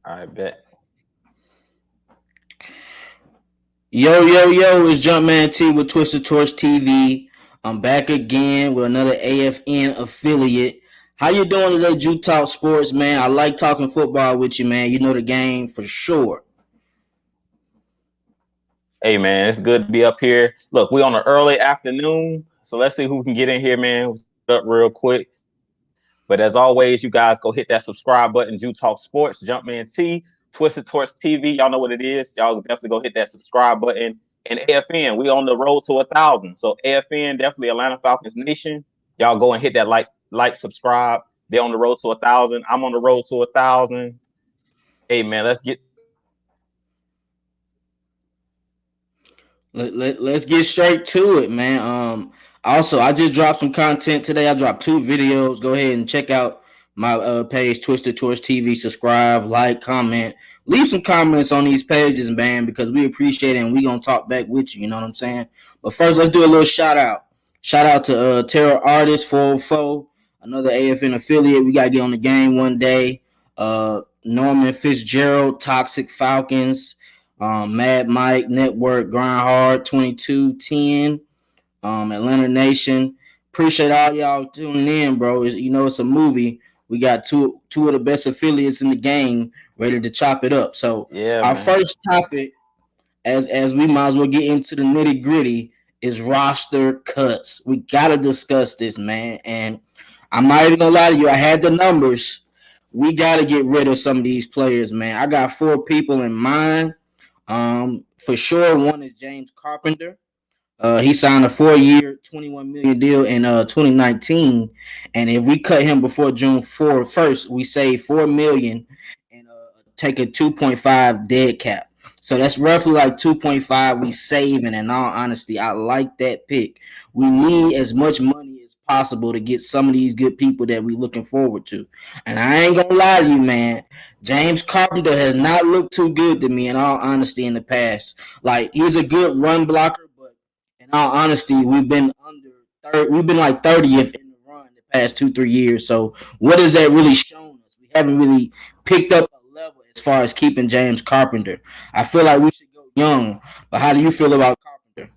I bet. Yo, it's Jumpman T with Twisted Torch TV. I'm back again with another AFN affiliate. How you doing today, Jew Talk Sports, man? I like talking football with you, man. You know the game for sure. Hey man, it's good to be up here. Look, we on an early afternoon, so let's see who can get in here, man. Up real quick. But as always, you guys go hit that subscribe button. Jew Talk Sports, Jumpman T, Twisted Torch TV. Y'all know what it is. Y'all definitely go hit that subscribe button. And AFN, we on the road to 1,000. So AFN, definitely Atlanta Falcons Nation. Y'all go and hit that subscribe. They're on the road to 1,000. I'm on the road to 1,000. Hey man, let's get straight to it. Let's get straight to it, man. Also, I just dropped some content today. I dropped 2 videos. Go ahead and check out my page, Twisted Torch TV. Subscribe, like, comment, leave some comments on these pages, man, because we appreciate it and we gonna talk back with you. You know what I'm saying? But first, let's do a little shout out. Shout out to Terror Artist 404, another AFN affiliate. We gotta get on the game one day. Norman Fitzgerald, Toxic Falcons. Mad Mike Network, Grind Hard 2210, Atlanta Nation. Appreciate all y'all tuning in, bro. It's a movie. We got two of the best affiliates in the game ready to chop it up. So Yeah, our man. first topic, as we might as well get into the nitty gritty, is roster cuts. We gotta discuss this, man. And I'm not even gonna lie to you. I had the numbers. We gotta get rid of some of these players, man. I got 4 people in mind. For sure, one is James Carpenter. He signed a 4-year, $21 million deal in 2019, and if we cut him before June 1st, we save $4 million and take a 2.5 dead cap. So that's roughly like 2.5 we save. And in all honesty, I like that pick. We need as much money as possible to get some of these good people that we looking forward to. And I ain't gonna lie to you, man. James Carpenter has not looked too good to me in all honesty in the past. Like he's a good run blocker, but in all honesty, we've been like 30th in the run the past 2-3 years. So what has that really shown us? We haven't really picked up a level as far as keeping James Carpenter. I feel like we should go young, but how do you feel about Carpenter?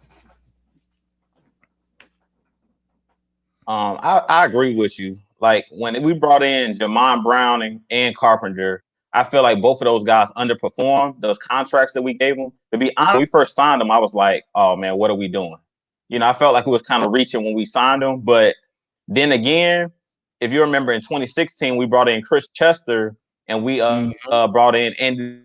I agree with you. Like when we brought in Jamon Browning and Carpenter, I feel like both of those guys underperformed those contracts that we gave them. To be honest, when we first signed them, I was like, oh man, what are we doing? I felt like it was kind of reaching when we signed them. But then again, if you remember in 2016, we brought in Chris Chester and we Mm-hmm. brought in Andy.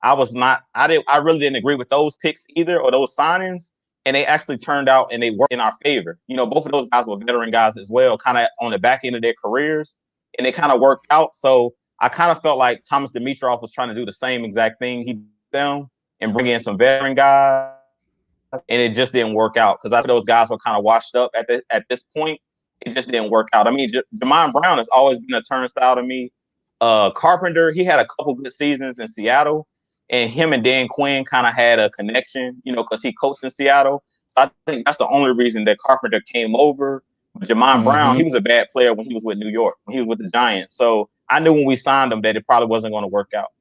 I really didn't agree with those picks either or those signings. And they actually turned out and they worked in our favor. Both of those guys were veteran guys as well, kind of on the back end of their careers, and they kind of worked out. So I kind of felt like Thomas Dimitroff was trying to do the same exact thing he did them and bring in some veteran guys, and it just didn't work out because I thought those guys were kind of washed up at this point. It just didn't work out. I mean, Jamon Brown has always been a turnstile to me. Carpenter, he had a couple good seasons in Seattle, and him and Dan Quinn kind of had a connection, because he coached in Seattle. So I think that's the only reason that Carpenter came over. But Jamon Brown, he Mm-hmm. was a bad player when he was with New York, when he was with the Giants. So I knew when we signed him that it probably wasn't going to work out.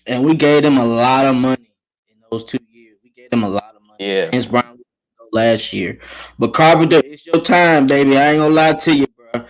And we gave them a lot of money in those 2 years. We gave them a lot of money. Yeah. James Brown last year, but Carpenter, it's your time, baby. I ain't gonna lie to you, bro.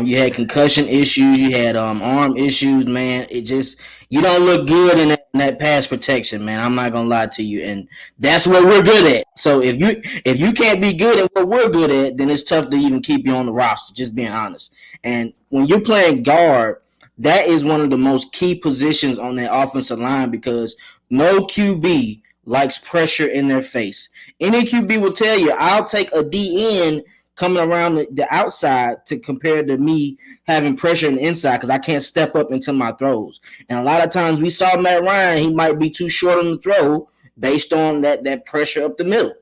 You had concussion issues, you had arm issues, man. It just you don't look good in that pass protection, man. I'm not gonna lie to you, and that's what we're good at. So if you can't be good at what we're good at, then it's tough to even keep you on the roster. Just being honest. And when you're playing guard, that is one of the most key positions on that offensive line because no QB likes pressure in their face. Any QB will tell you, I'll take a DN coming around the outside to compare to me having pressure in the inside because I can't step up into my throws. And a lot of times we saw Matt Ryan, he might be too short on the throw based on that pressure up the middle.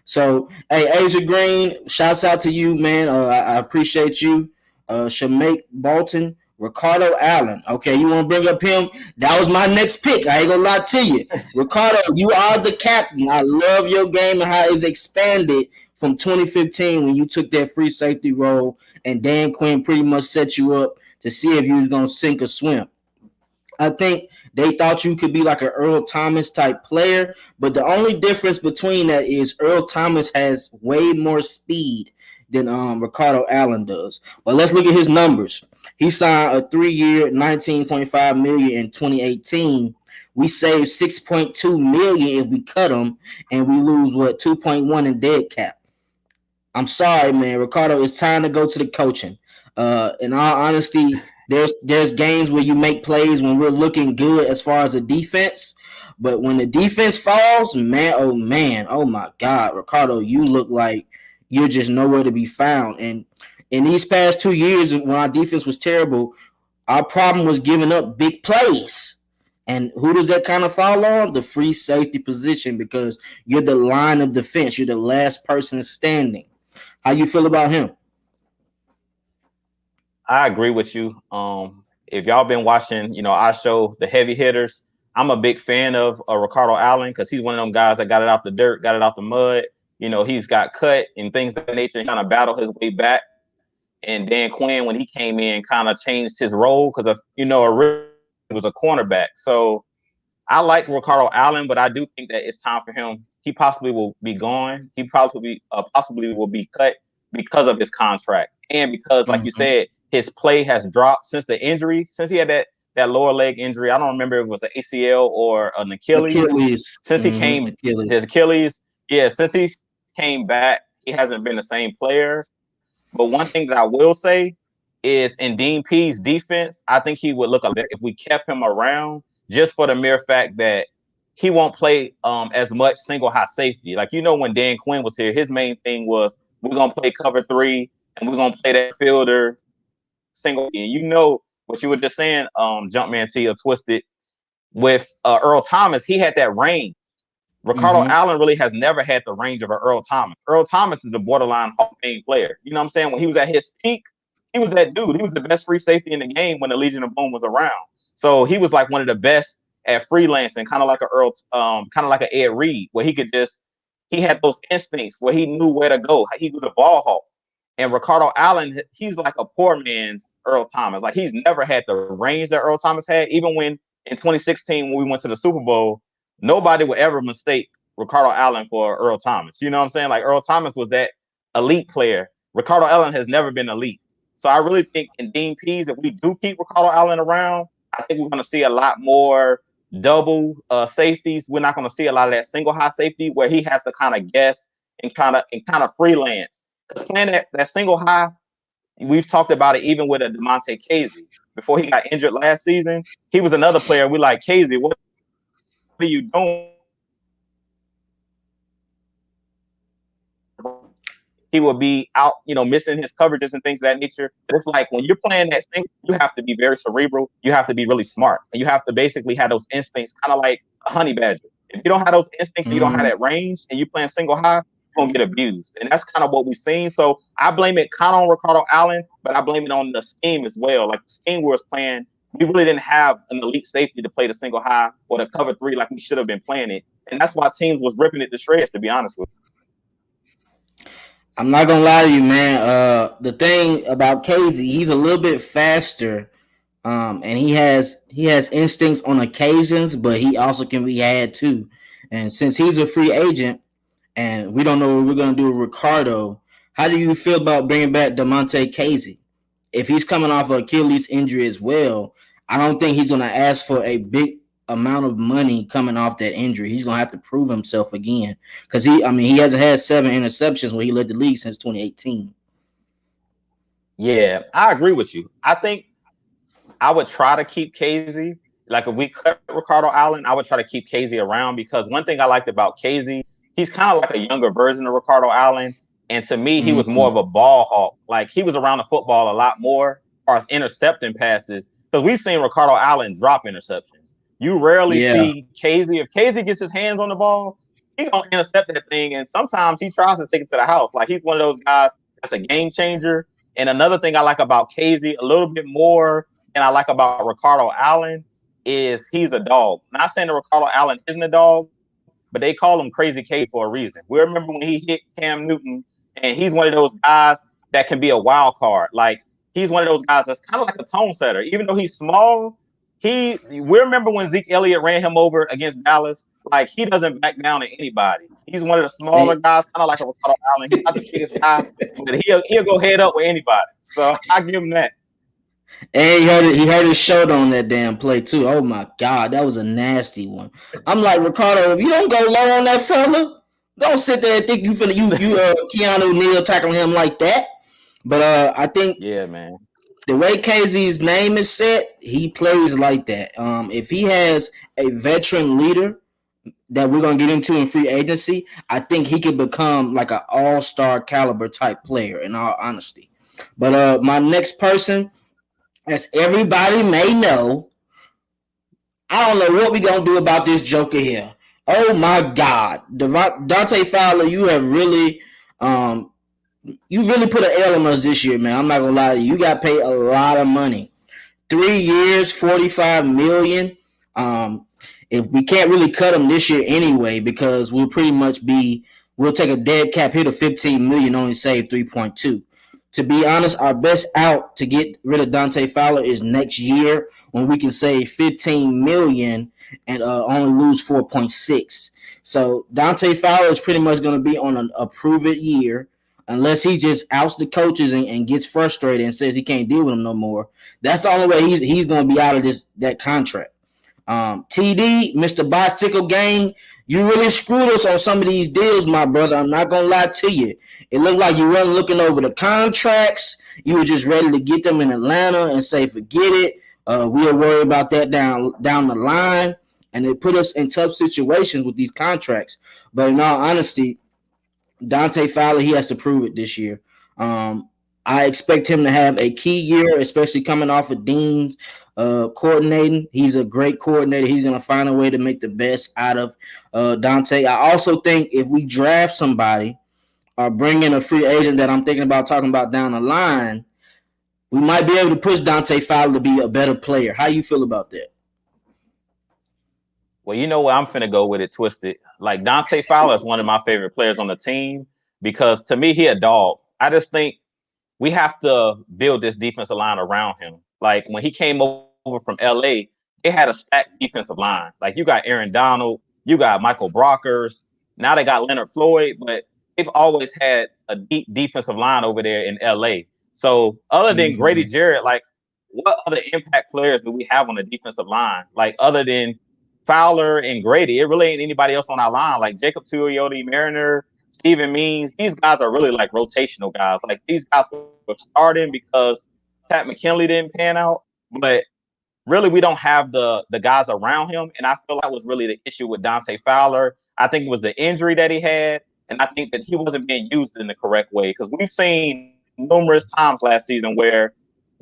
So, hey, Asia Green, shouts out to you, man. I appreciate you. Shamake Bolton, Ricardo Allen. Okay, you want to bring up him? That was my next pick. I ain't gonna lie to you. Ricardo, you are the captain. I love your game and how it's expanded from 2015 when you took that free safety role and Dan Quinn pretty much set you up to see if you was gonna sink or swim. I think they thought you could be like an Earl Thomas type player, but the only difference between that is Earl Thomas has way more speed than Ricardo Allen does. But let's look at his numbers. He signed a 3-year, 19.5 million in 2018. We saved 6.2 million if we cut him, and we lose what 2.1 in dead cap. I'm sorry, man. Ricardo, it's time to go to the coaching. In all honesty, there's games where you make plays when we're looking good as far as the defense, but when the defense falls, man, oh my God, Ricardo, you look like you're just nowhere to be found. And in these past 2 years, when our defense was terrible, our problem was giving up big plays. And who does that kind of fall on? The free safety position, because you're the line of defense. You're the last person standing. How you feel about him? I agree with you. If y'all been watching, our show, The Heavy Hitters, I'm a big fan of Ricardo Allen because he's one of them guys that got it out the dirt, got it out the mud. He's got cut and things of that nature and kind of battled his way back. And Dan Quinn, when he came in, kind of changed his role because originally he was a cornerback. So I like Ricardo Allen, but I do think that it's time for him. He possibly will be gone. He possibly will be cut because of his contract and because, like you said, his play has dropped since the injury. Since he had that lower leg injury, I don't remember if it was an ACL or an Achilles. Since he came, his Achilles. Yeah, since he came back, he hasn't been the same player. But one thing that I will say is in Dean P's defense, I think he would look a bit if we kept him around, just for the mere fact that he won't play as much single high safety. Like, when Dan Quinn was here, his main thing was we're going to play cover 3 and we're going to play that fielder single. And what you were just saying, Jumpman T or Twisted, with Earl Thomas, he had that range. Ricardo Allen really has never had the range of an Earl Thomas. Earl Thomas is the borderline Hall of Fame player. You know what I'm saying? When he was at his peak, he was that dude. He was the best free safety in the game when the Legion of Boom was around. So he was like one of the best at freelancing, kind of like an Ed Reed, where he had those instincts where he knew where to go. He was a ball hawk. And Ricardo Allen, he's like a poor man's Earl Thomas. Like, he's never had the range that Earl Thomas had. Even when in 2016, when we went to the Super Bowl, nobody would ever mistake Ricardo Allen for Earl Thomas. You know what I'm saying? Like, Earl Thomas was that elite player. Ricardo Allen has never been elite. So I really think in Dean Pease, if we do keep Ricardo Allen around, I think we're going to see a lot more double safeties. We're not going to see a lot of that single high safety where he has to kind of guess and kind of freelance. Because playing that single high, we've talked about it even with a Damonte Casey. Before he got injured last season, he was another player. We like, Casey, what are you doing? He will be out, missing his coverages and things of that nature. But it's like when you're playing that thing, you have to be very cerebral. You have to be really smart. And you have to basically have those instincts, kind of like a honey badger. If you don't have those instincts and you don't have that range and you're playing single high, you're going to get abused. And that's kind of what we've seen. So I blame it kind of on Ricardo Allen, but I blame it on the scheme as well. Like the scheme we was playing, we really didn't have an elite safety to play the single high or the cover 3 like we should have been playing it. And that's why teams was ripping it to shreds, to be honest with you. I'm not gonna lie to you, man. The thing about Casey, he's a little bit faster, and he has instincts on occasions, but he also can be had too. And since he's a free agent, and we don't know what we're gonna do with Ricardo, how do you feel about bringing back Damonte Casey? If he's coming off an Achilles injury as well, I don't think he's gonna ask for a big amount of money coming off that injury. He's gonna have to prove himself again because he hasn't had 7 interceptions when he led the league since 2018. Yeah, I agree with you. I think I would try to keep Casey. Like if we cut Ricardo Allen, I would try to keep Casey around because one thing I liked about Casey, he's kind of like a younger version of Ricardo Allen. And to me, he was more of a ball hawk. Like he was around the football a lot more as far as intercepting passes. Because we've seen Ricardo Allen drop interceptions. You rarely see Casey. If Casey gets his hands on the ball, he's going to intercept that thing. And sometimes he tries to take it to the house. Like he's one of those guys that's a game changer. And another thing I like about Casey a little bit more than I like about Ricardo Allen is he's a dog. Not saying that Ricardo Allen isn't a dog, but they call him Crazy K for a reason. We remember when he hit Cam Newton, and he's one of those guys that can be a wild card. Like he's one of those guys that's kind of like a tone setter. Even though he's small, We remember when Zeke Elliott ran him over against Dallas. Like, he doesn't back down to anybody. He's one of the smaller Hey, guys, kind of like a Ricardo Allen. He's not the biggest guy, but he'll go head up with anybody. So I give him that. and he hurt his shoulder on that damn play too. Oh my god, that was a nasty one. I'm like, Ricardo, if you don't go low on that fella, don't sit there and think you finna you Keanu Neal tackling him like that. But I think Yeah, man. the way KZ's name is set, he plays like that. If he has a veteran leader that we're gonna get into in free agency, I think he could become like an all-star caliber type player. In all honesty, but my next person, as everybody may know, I don't know what we're gonna do about this Joker here. Oh my God, Dante Fowler, um, you really put an L on us this year, man. I'm not gonna lie to you. You got paid a lot of money. 3 years, $45 million. If we can't really cut him this year anyway, because we'll take a dead cap hit of 15 million, only save 3.2. To be honest, our best out to get rid of Dante Fowler is next year when we can save 15 million and only lose 4.6. So Dante Fowler is pretty much going to be on a prove it year, unless he just outs the coaches and gets frustrated and says he can't deal with them no more. That's the only way he's going to be out of that contract. TD, Mr. Bicycle Gang, you really screwed us on some of these deals, my brother. I'm not gonna lie to you. It looked like you weren't looking over the contracts. You were just ready to get them in Atlanta and say, forget it. We'll worry about that down the line. And it put us in tough situations with these contracts. But in all honesty, Dante Fowler, he has to prove it this year. I expect him to have a key year, especially coming off of Dean's coordinating. He's a great coordinator. He's going to find a way to make the best out of Dante. I also think if we draft somebody or bring in a free agent that I'm thinking about talking about down the line, we might be able to push Dante Fowler to be a better player. How you feel about that? Well, you know what? I'm finna go with it twisted. Like, Dante Fowler is one of my favorite players on the team because to me, he a dog. I just think we have to build this defensive line around him. Like, when he came over from LA, they had a stacked defensive line. Like, you got Aaron Donald, you got Michael Brockers. Now they got Leonard Floyd, but they've always had a deep defensive line over there in LA. So other than Grady Jarrett, like, what other impact players do we have on the defensive line? Like, other than Fowler and Grady, it really ain't anybody else on our line. Like Jacob Tuioti, Mariner, Steven Means, these guys are really like rotational guys. Like, these guys were starting because Pat McKinley didn't pan out, but really we don't have the guys around him. And I feel that was really the issue with Dante Fowler. I think it was the injury that he had, and I think that he wasn't being used in the correct way, because we've seen numerous times last season where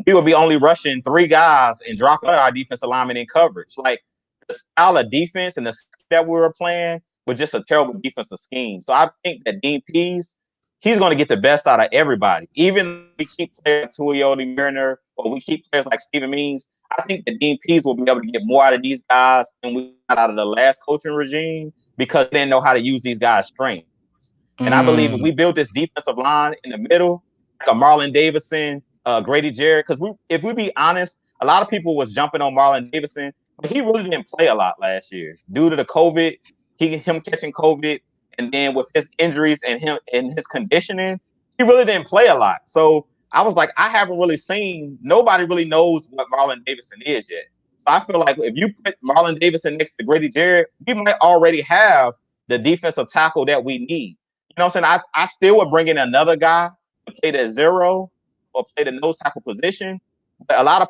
we would be only rushing 3 guys and dropping our defensive lineman in coverage. Like, the style of defense and the scheme that we were playing was just a terrible defensive scheme. So I think that Dean Pease, he's going to get the best out of everybody. Even if we keep players like Tuioti Mariner or we keep players like Steven Means, I think that Dean Pease will be able to get more out of these guys than we got out of the last coaching regime, because they didn't know how to use these guys' strengths. And I believe if we build this defensive line in the middle, like a Marlon Davidson, Grady Jarrett, because if we be honest, a lot of people was jumping on Marlon Davidson, but he really didn't play a lot last year due to the COVID, him catching COVID, and then with his injuries and him and his conditioning, he really didn't play a lot. So I was like, I haven't really seen, nobody really knows what Marlon Davidson is yet. So I feel like if you put Marlon Davidson next to Grady Jarrett, we might already have the defensive tackle that we need. You know what I'm saying? I still would bring in another guy to play the zero or play the nose tackle position. But a lot of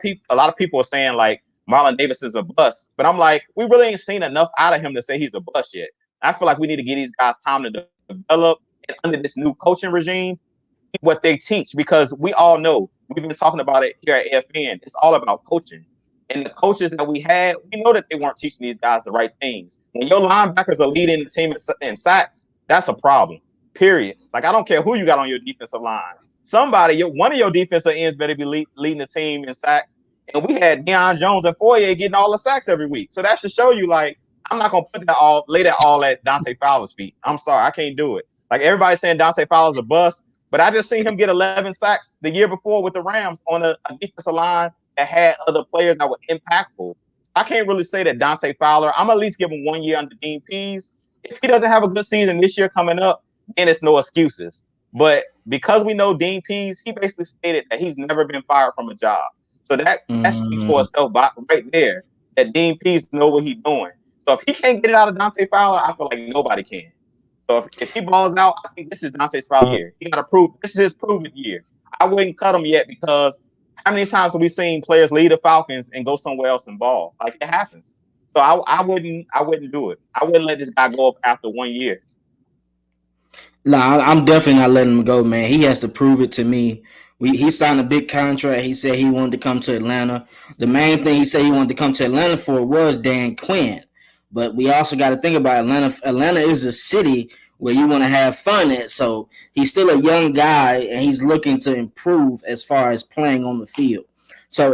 people are saying like Marlon Davidson's a bust. But I'm like, we really ain't seen enough out of him to say he's a bust yet. I feel like we need to give these guys time to develop, and under this new coaching regime, what they teach, because we all know, we've been talking about it here at AFN, it's all about coaching. And the coaches that we had, we know that they weren't teaching these guys the right things. When your linebackers are leading the team in sacks, that's a problem, period. Like, I don't care who you got on your defensive line. One of your defensive ends better be leading the team in sacks. And we had Deion Jones and Foye getting all the sacks every week. So that should show you, like, I'm not going to lay that all at Dante Fowler's feet. I'm sorry, I can't do it. Like, everybody's saying Dante Fowler's a bust, but I just seen him get 11 sacks the year before with the Rams on a defensive line that had other players that were impactful. I can't really say that Dante Fowler. I'm at least give him 1 year under Dean Pease. If he doesn't have a good season this year coming up, then it's no excuses. But because we know Dean Pease, he basically stated that he's never been fired from a job. So that speaks for itself right there. That Dean Pease know what he's doing. So if he can't get it out of Dante Fowler, I feel like nobody can. So if he balls out, I think this is Dante Fowler's year. He got to prove this is his proven year. I wouldn't cut him yet because how many times have we seen players leave the Falcons and go somewhere else and ball? Like it happens. So I wouldn't do it. I wouldn't let this guy go off after 1 year. No, I'm definitely not letting him go, man. He has to prove it to me. He signed a big contract. He said he wanted to come to Atlanta. The main thing he said he wanted to come to Atlanta for was Dan Quinn. But we also got to think about Atlanta. Atlanta is a city where you want to have fun at. So he's still a young guy, and he's looking to improve as far as playing on the field. So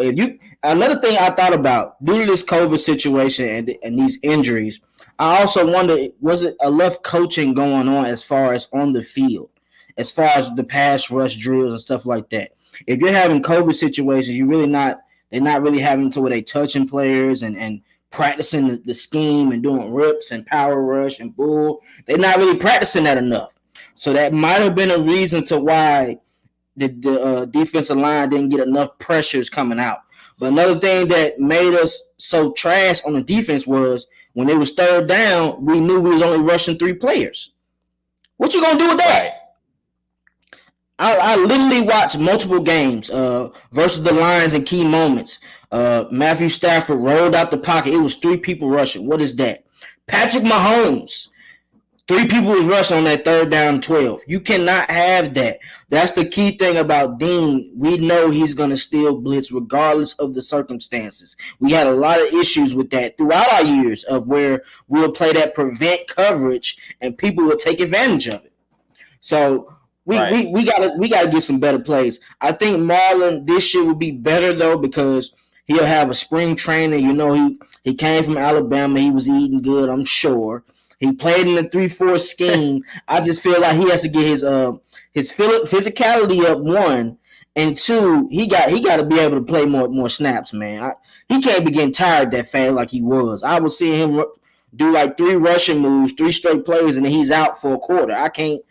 another thing I thought about due to this COVID situation and these injuries, I also wonder, was it enough coaching going on as far as on the field, as far as the pass rush drills and stuff like that? If you're having COVID situations, they're not really having to where they touching players and practicing the scheme and doing rips and power rush and bull. They're not really practicing that enough. So that might have been a reason to why the defensive line didn't get enough pressures coming out. But another thing that made us so trash on the defense was when it was third down, we knew we was only rushing 3 players. What you gonna do with that? Right. I literally watched multiple games versus the Lions in key moments. Matthew Stafford rolled out the pocket. It was 3 people rushing. What is that? Patrick Mahomes. 3 people was rushing on that third down 12. You cannot have that. That's the key thing about Dean. We know he's going to still blitz regardless of the circumstances. We had a lot of issues with that throughout our years of where we'll play that prevent coverage and people will take advantage of it. So we gotta get some better plays. I think Marlon this year will be better though because he'll have a spring training. You know, he came from Alabama. He was eating good, I'm sure. He played in the 3-4 scheme. I just feel like he has to get his physicality up, 1, and 2. He got to be able to play more snaps, man. He can't be getting tired that fast like he was. I was seeing him do like 3 rushing moves, 3 straight plays, and then he's out for a quarter. I can't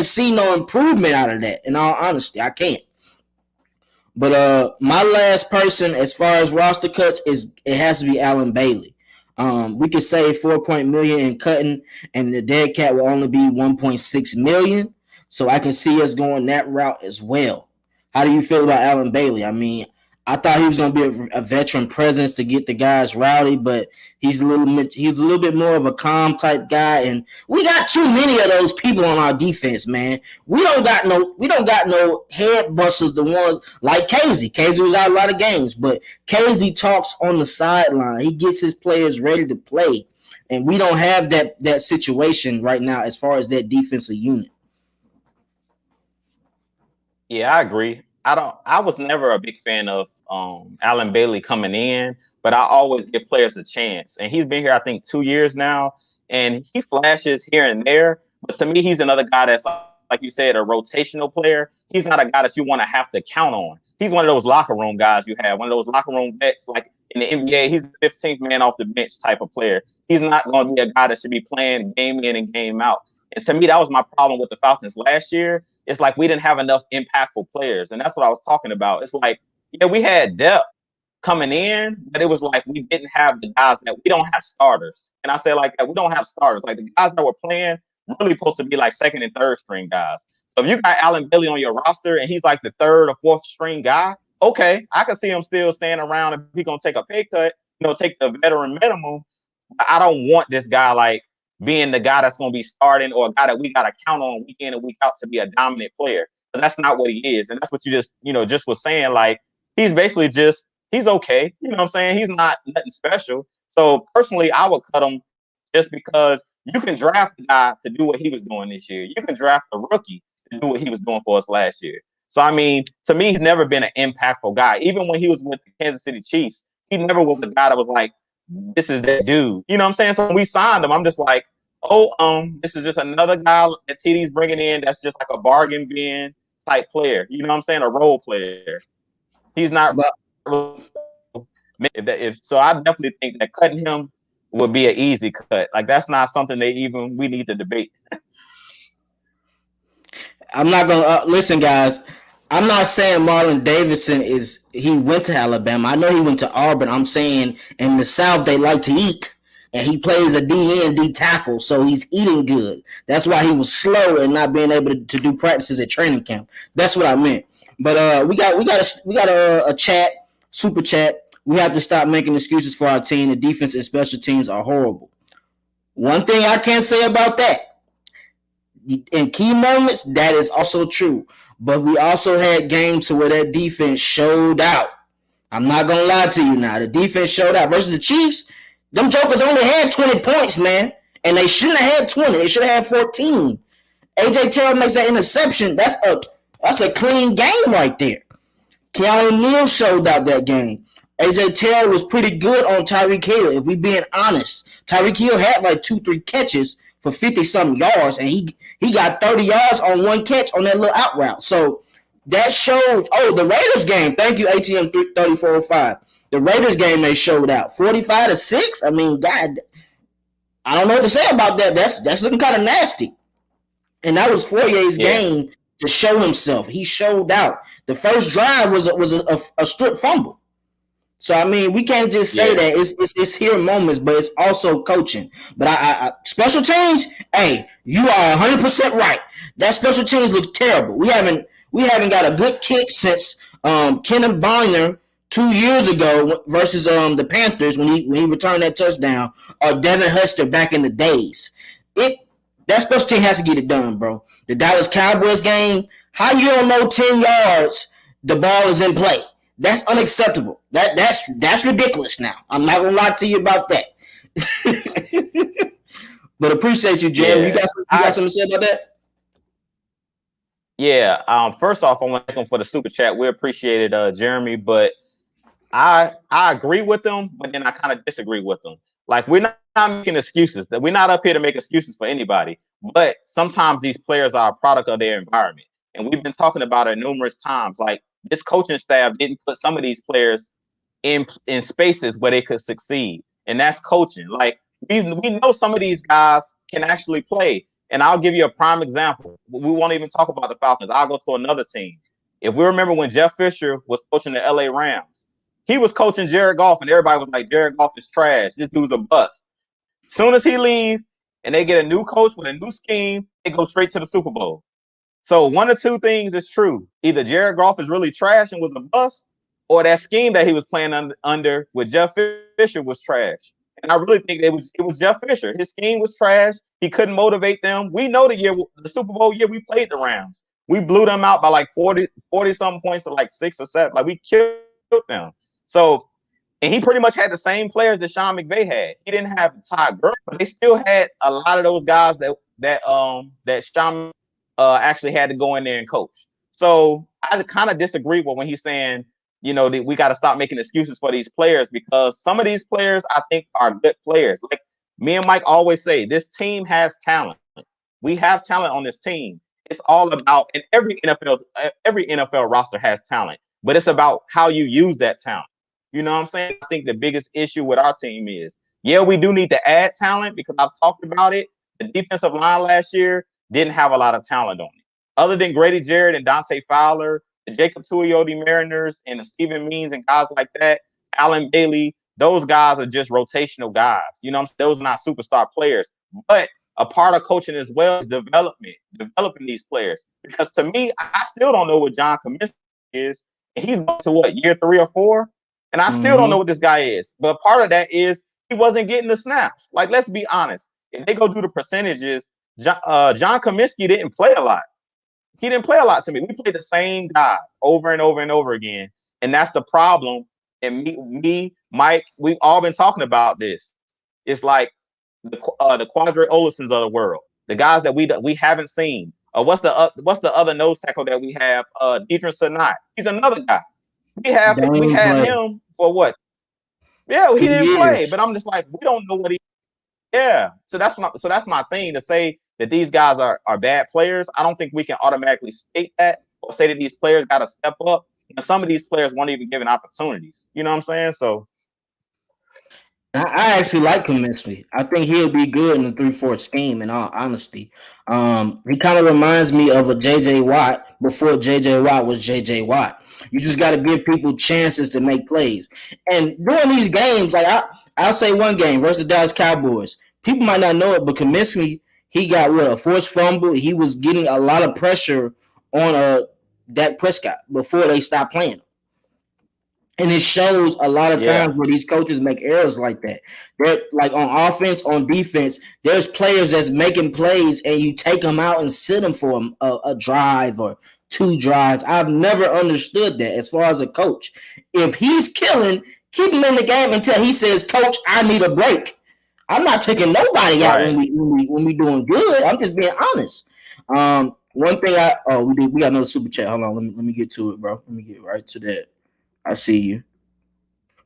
see no improvement out of that. In all honesty, I can't. But my last person as far as roster cuts it has to be Alan Bailey. We could save $4 million in cutting, and the dead cat will only be $1.6 million. So I can see us going that route as well. How do you feel about Alan Bailey? I mean, I thought he was going to be a veteran presence to get the guys rowdy, but he's a little bit more of a calm type guy, and we got too many of those people on our defense, man. We don't got no head busters, the ones like Casey. Casey was out a lot of games, but Casey talks on the sideline. He gets his players ready to play, and we don't have that situation right now as far as that defensive unit. Yeah, I agree. I was never a big fan of Alan Bailey coming in, but I always give players a chance. And he's been here, I think, 2 years now, and he flashes here and there. But to me, he's another guy that's like you said, a rotational player. He's not a guy that you want to have to count on. He's one of those locker room guys you have, one of those locker room vets. Like in the NBA, he's the 15th man off the bench type of player. He's not going to be a guy that should be playing game in and game out. And to me, that was my problem with the Falcons last year. It's like we didn't have enough impactful players. And that's what I was talking about. It's like, yeah, we had depth coming in, but it was like we didn't have the guys that we don't have starters. And I say like that, we don't have starters. Like the guys that were playing really supposed to be like second and third string guys. So if you got Alan Bailey on your roster and he's like the third or fourth string guy, okay, I can see him still staying around if he's going to take a pay cut, take the veteran minimum. But I don't want this guy like being the guy that's going to be starting or a guy that we got to count on week in and week out to be a dominant player. But that's not what he is. And that's what you just was saying. Like, he's basically he's okay. You know what I'm saying? He's not nothing special. So personally, I would cut him just because you can draft the guy to do what he was doing this year. You can draft the rookie to do what he was doing for us last year. So, I mean, to me, he's never been an impactful guy. Even when he was with the Kansas City Chiefs, he never was a guy that was like, this is that dude. You know what I'm saying? So when we signed him, I'm just like, this is just another guy that TD's bringing in that's just like a bargain bin type player. You know what I'm saying? A role player. He's not. If so, I definitely think that cutting him would be an easy cut. Like that's not something we need to debate. I'm not gonna listen, guys. I'm not saying Marlon Davidson he went to Alabama. I know he went to Auburn. I'm saying in the South they like to eat, and he plays a D tackle, so he's eating good. That's why he was slow and not being able to do practices at training camp. That's what I meant. But we got a chat, super chat. We have to stop making excuses for our team. The defense and special teams are horrible. One thing I can say about that, in key moments, that is also true. But we also had games where that defense showed out. I'm not gonna lie to you now. The defense showed out versus the Chiefs. Them jokers only had 20 points, man. And they shouldn't have had 20. They should have had 14. AJ Terrell makes that interception. That's a clean game right there. Keanu Neal showed out that game. AJ Terrell was pretty good on Tyreek Hill, if we being honest. Tyreek Hill had like 2-3 catches for 50-something yards, and he got 30 yards on one catch on that little out route. So that shows. Oh, the Raiders game. Thank you, ATM 3405. The Raiders game they showed out 45-6. I mean, God, I don't know what to say about that. That's looking kind of nasty. And that was Fourier's game to show himself. He showed out. The first drive was a strip fumble. So I mean, we can't just say that it's here moments, but it's also coaching. But I special teams. Hey, you are 100% right. That special teams looks terrible. We haven't got a good kick since Kenneth Bonner 2 years ago versus the Panthers when he returned that touchdown, or Devin Hester back in the days. That special team has to get it done, bro. The Dallas Cowboys game, how you don't know 10 yards the ball is in play? That's unacceptable. That's ridiculous now. I'm not gonna lie to you about that. But appreciate you, Jim. You got something to say about that? Yeah. First off, I want to thank him for the super chat. We appreciate it, Jeremy. But I agree with them, but then I kind of disagree with them. Like, we're not making excuses. We're not up here to make excuses for anybody. But sometimes these players are a product of their environment. And we've been talking about it numerous times. Like, this coaching staff didn't put some of these players in spaces where they could succeed. And that's coaching. Like, we know some of these guys can actually play. And I'll give you a prime example. We won't even talk about the Falcons. I'll go to another team. If we remember when Jeff Fisher was coaching the LA Rams, he was coaching Jared Goff, and everybody was like, Jared Goff is trash. This dude's a bust. Soon as he leaves and they get a new coach with a new scheme, they go straight to the Super Bowl. So one of two things is true. Either Jared Goff is really trash and was a bust, or that scheme that he was playing under with Jeff Fisher was trash. And I really think it was Jeff Fisher. His scheme was trash. He couldn't motivate them. We know the Super Bowl year we played the Rams. We blew them out by like 40-something points to like 6 or 7. Like, we killed them. So, and he pretty much had the same players that Sean McVay had. He didn't have Ty Gurley, but they still had a lot of those guys that Sean actually had to go in there and coach. So I kind of disagree with when he's saying, that we got to stop making excuses for these players, because some of these players I think are good players. Like me and Mike always say, this team has talent. We have talent on this team. It's all about, and every NFL roster has talent, but it's about how you use that talent. You know what I'm saying? I think the biggest issue with our team is, we do need to add talent, because I've talked about it. The defensive line last year didn't have a lot of talent on it. Other than Grady Jarrett and Dante Fowler, the Jacob Tuioti Mariners and the Stephen Means and guys like that, Alan Bailey, those guys are just rotational guys. Those are not superstar players. But a part of coaching as well is developing these players. Because to me, I still don't know what John Comet is. And he's going to year 3 or 4? And I still don't know what this guy is. But part of that is he wasn't getting the snaps. Like, let's be honest. If they go do the percentages, John Cominsky didn't play a lot. He didn't play a lot to me. We played the same guys over and over and over again. And that's the problem. And me, Mike, we've all been talking about this. It's like the Quadre Olisons of the world, the guys that we haven't seen. What's the other nose tackle that we have? Deidre Sanai. He's another guy. We had him for what? Yeah, he didn't play. But I'm just like, we don't know what he. Yeah. So that's my thing, to say that these guys are bad players. I don't think we can automatically state that or say that these players got to step up. And some of these players weren't even given opportunities. You know what I'm saying? So I actually like Kaminsky. I think he'll be good in the 3-4 scheme. In all honesty, he kind of reminds me of a JJ Watt before JJ Watt was JJ Watt. You just got to give people chances to make plays. And during these games, like I'll say one game versus the Dallas Cowboys. People might not know it, but Kaminsky, he got a forced fumble. He was getting a lot of pressure on Dak Prescott before they stopped playing. And it shows a lot of Yeah, times where these coaches make errors like that. They're like on offense, on defense. There's players that's making plays, and you take them out and sit them for a drive or two drives. I've never understood that as far as a coach. If he's killing, keep him in the game until he says, "Coach, I need a break." I'm not taking nobody out right. when we doing good. I'm just being honest. One thing we got another super chat. Hold on, let me get to it, bro. Let me get right to that. I see you.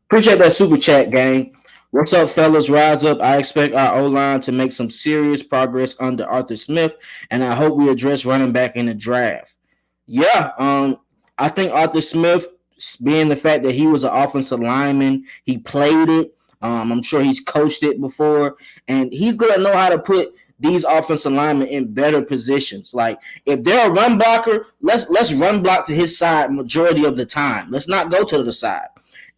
Appreciate that super chat, gang. What's up, fellas? Rise up. I expect our O line to make some serious progress under Arthur Smith, and I hope we address running back in the draft. Yeah, I think Arthur Smith, being the fact that he was an offensive lineman, he played it. I'm sure he's coached it before, and he's gonna know how to put these offensive linemen in better positions. Like if they're a run blocker, let's run block to his side majority of the time. Let's not go to the side.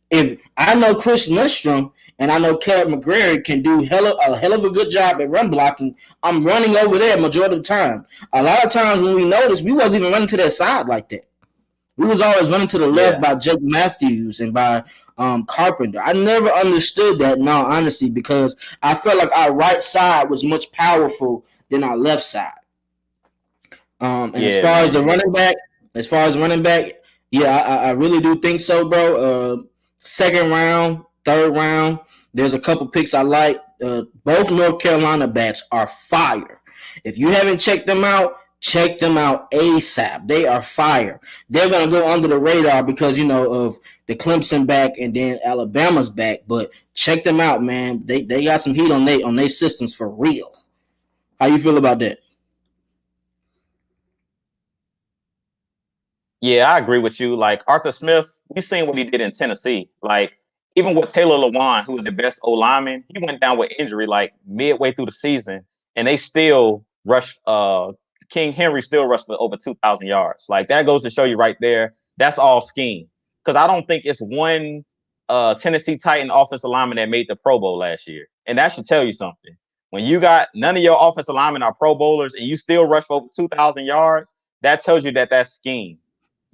If I know Chris Lindstrom and I know Caleb McGrary can do a hell of a good job at run blocking, I'm running over there majority of the time. A lot of times when we noticed, we wasn't even running to their side like that. We was always running to the left Yeah, by Jake Matthews and by Carpenter. I never understood that, in all honesty, because I felt like our right side was much powerful than our left side. And yeah, man. as far as running back, yeah, I really do think so, bro. Second round, third round, there's a couple picks I like. Both North Carolina backs are fire. If you haven't checked them out, check them out ASAP. They are fire. They're gonna go under the radar because of the Clemson back and then Alabama's back. But check them out, man. They got some heat on their systems for real. How you feel about that? Yeah, I agree with you. Like Arthur Smith, we've seen what he did in Tennessee. Like even with Taylor Lewan, who was the best O lineman, he went down with injury like midway through the season, and they still rushed. King Henry still rushed for over 2,000 yards. Like that goes to show you right there. That's all scheme. Because I don't think it's one Tennessee Titan offensive lineman that made the Pro Bowl last year, and that should tell you something. When you got none of your offensive linemen are Pro Bowlers, and you still rush for over 2,000 yards, that tells you that that's scheme.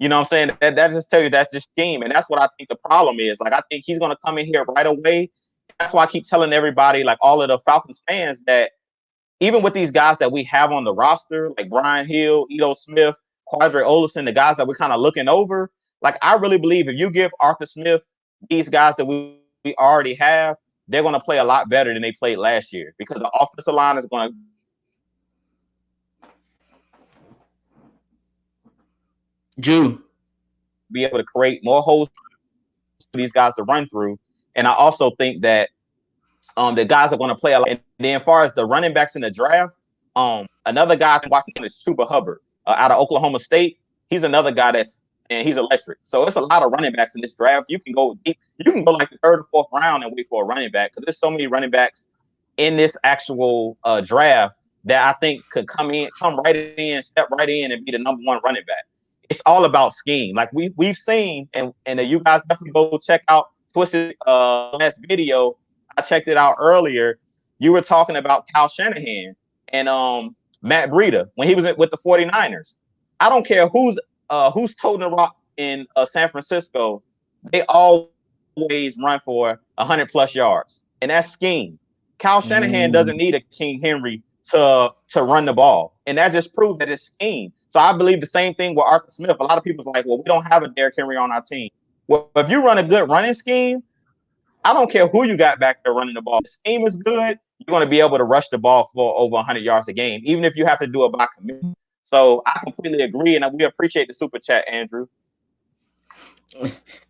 You know what I'm saying? That just tell you that's just scheme. And that's what I think the problem is. Like, I think he's going to come in here right away. That's why I keep telling everybody, like all of the Falcons fans, that even with these guys that we have on the roster, like Brian Hill, Ito Smith, Quadre Olison, the guys that we're kind of looking over, like I really believe if you give Arthur Smith these guys that we already have, they're going to play a lot better than they played last year because the offensive line is going to Jew. be able to create more holes for these guys to run through. And I also think that the guys are going to play a lot. And then as far as the running backs in the draft, another guy I can watch is Super Hubbard out of Oklahoma State. He's another guy and he's electric. So it's a lot of running backs in this draft. You can go deep. You can go like the third or fourth round and wait for a running back because there's so many running backs in this actual draft that I think could come right in, step right in and be the number one running back. It's all about scheme. Like we've seen, and you guys definitely go check out Twisted last video. I checked it out earlier. You were talking about Kyle Shanahan and Matt Breida when he was with the 49ers. I don't care who's toting the rock in San Francisco. They always run for 100+ yards, and that's scheme. Kyle Shanahan doesn't need a King Henry to run the ball, and that just proved that it's scheme. So I believe the same thing with Arthur Smith. A lot of people's like, well, we don't have a Derrick Henry on our team. Well, if you run a good running scheme, I don't care who you got back there running the ball. The scheme is good. You're going to be able to rush the ball for over 100 yards a game, even if you have to do it by committee. So I completely agree, and we appreciate the super chat, Andrew.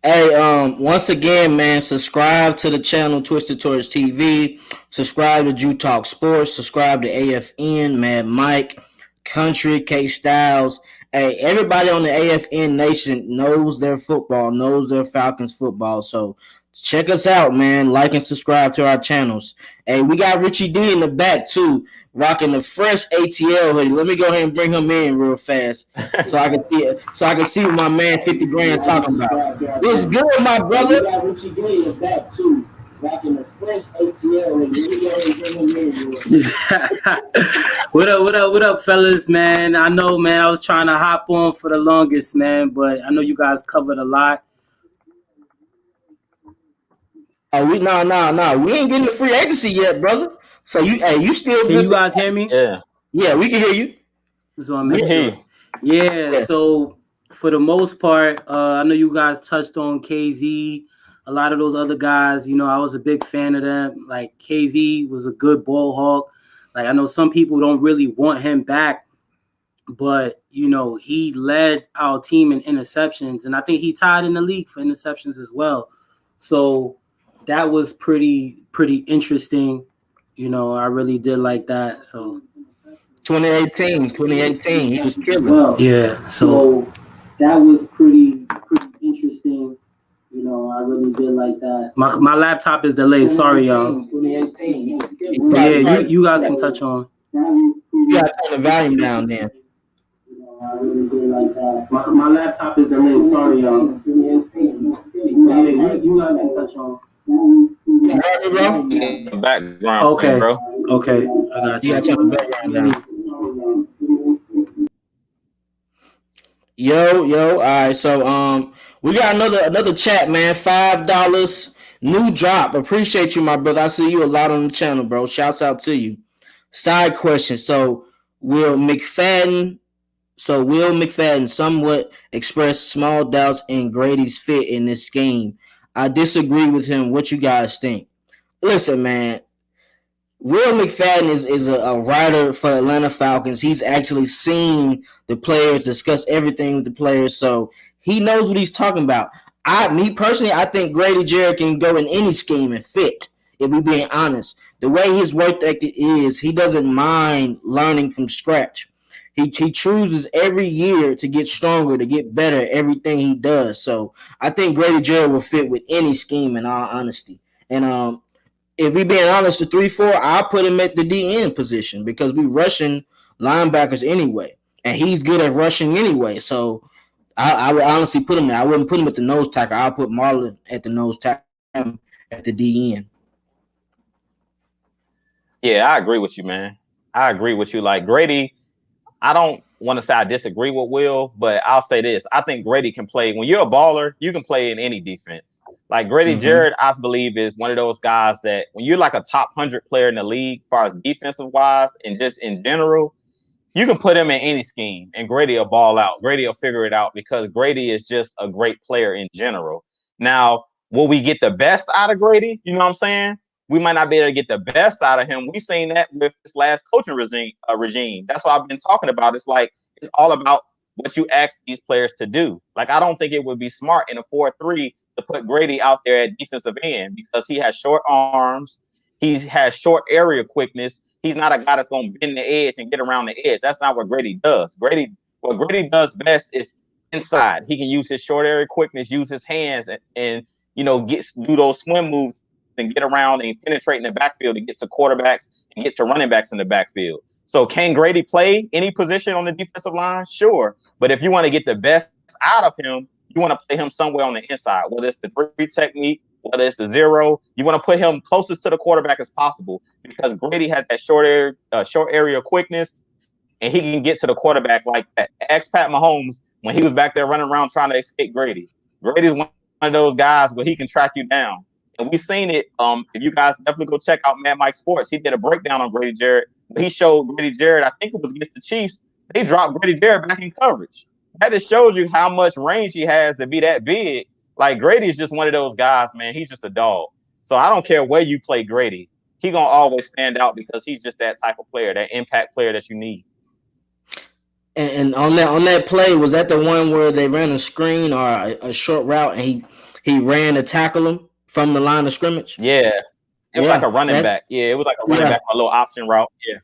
Hey, once again, man, subscribe to the channel Twisted Tours TV. Subscribe to Jew Talk Sports. Subscribe to AFN, Mad Mike, Country, K Styles. Hey, everybody on the AFN Nation knows their football, knows their Falcons football. So check us out, man. Like and subscribe to our channels. Hey, we got Richie D in the back too, rocking the fresh ATL hoodie. Let me go ahead and bring him in real fast, so I can see it. So I can see what my man 50 Grand talking about. What's good, my brother? We got Richie D in the back too, rocking the fresh ATL hoodie. Let me go ahead and bring him in real fast. What up, fellas, man? I know, man, I was trying to hop on for the longest, man, but I know you guys covered a lot. Oh, we ain't getting the free agency yet, brother. So you still Can you guys hear me? Yeah, we can hear you. So I'm sure. Yeah, so for the most part, I know you guys touched on KZ, a lot of those other guys, you know, I was a big fan of them. Like KZ was a good ball hawk. Like I know some people don't really want him back, but you know, he led our team in interceptions, and I think he tied in the league for interceptions as well. So that was pretty interesting. You know, I really did like that. So 2018, he was killing. Well, yeah. So that was pretty interesting. You know, I really did like that. My laptop is delayed. Sorry, y'all. 2018. Yeah, you guys can touch on. You gotta turn the volume down then. I really did like that. My laptop is delayed. Sorry, y'all. Yeah, you guys can touch on. You heard me, bro? The background. Okay, bro. Okay, I got you. You gotta turn the background down. Yo, all right. So we got another chat, man. $5 new drop. Appreciate you, my brother. I see you a lot on the channel, bro. Shouts out to you. Side question. So Will McFadden somewhat expressed small doubts in Grady's fit in this scheme. I disagree with him. What you guys think? Listen, man. Will McFadden is a writer for Atlanta Falcons. He's actually seen the players, discuss everything with the players, so he knows what he's talking about. Me personally, I think Grady Jarrett can go in any scheme and fit, if we're being honest. The way his work ethic is, he doesn't mind learning from scratch. He chooses every year to get stronger, to get better at everything he does. So I think Grady Jarrett will fit with any scheme, in all honesty. And if we being honest, the 3-4, I'll put him at the DN position because we rushing linebackers anyway, and he's good at rushing anyway. So I would honestly put him there. I wouldn't put him at the nose tackle. I'll put Marlon at the nose tackle at the DN. Yeah, I agree with you, man. I agree with you. Like Grady, I don't want to say I disagree with Will, but I'll say this. I think Grady can play. When you're a baller, you can play in any defense. Like Grady Jarrett, I believe, is one of those guys that when you're like a top 100 player in the league, as far as defensive wise and just in general, you can put him in any scheme and Grady will ball out. Grady will figure it out because Grady is just a great player in general. Now, will we get the best out of Grady? You know what I'm saying? We might not be able to get the best out of him. We've seen that with this last coaching regime. That's what I've been talking about. It's like it's all about what you ask these players to do. Like I don't think it would be smart in a 4-3 to put Grady out there at defensive end because he has short arms. He has short area quickness. He's not a guy that's going to bend the edge and get around the edge. That's not what Grady does. What Grady does best is inside. He can use his short area quickness, use his hands, and you know, do those swim moves and get around and penetrate in the backfield and get to quarterbacks and get to running backs in the backfield. So can Grady play any position on the defensive line? Sure. But if you want to get the best out of him, you want to play him somewhere on the inside, whether it's the 3 technique, whether it's the 0. You want to put him closest to the quarterback as possible because Grady has that short area quickness and he can get to the quarterback like that. Ask Pat Mahomes when he was back there running around trying to escape Grady. Grady's one of those guys where he can track you down. And we've seen it. If you guys definitely go check out Mad Mike Sports, he did a breakdown on Grady Jarrett. He showed Grady Jarrett, I think it was against the Chiefs, they dropped Grady Jarrett back in coverage. That just shows you how much range he has to be that big. Like Grady is just one of those guys, man. He's just a dog. So I don't care where you play Grady. He's going to always stand out because he's just that type of player, that impact player that you need. And on that play, was that the one where they ran a screen or a short route and he ran to tackle him from the line of scrimmage? Yeah. It was like a running back. Yeah, it was like a running back, a little option route. Yeah.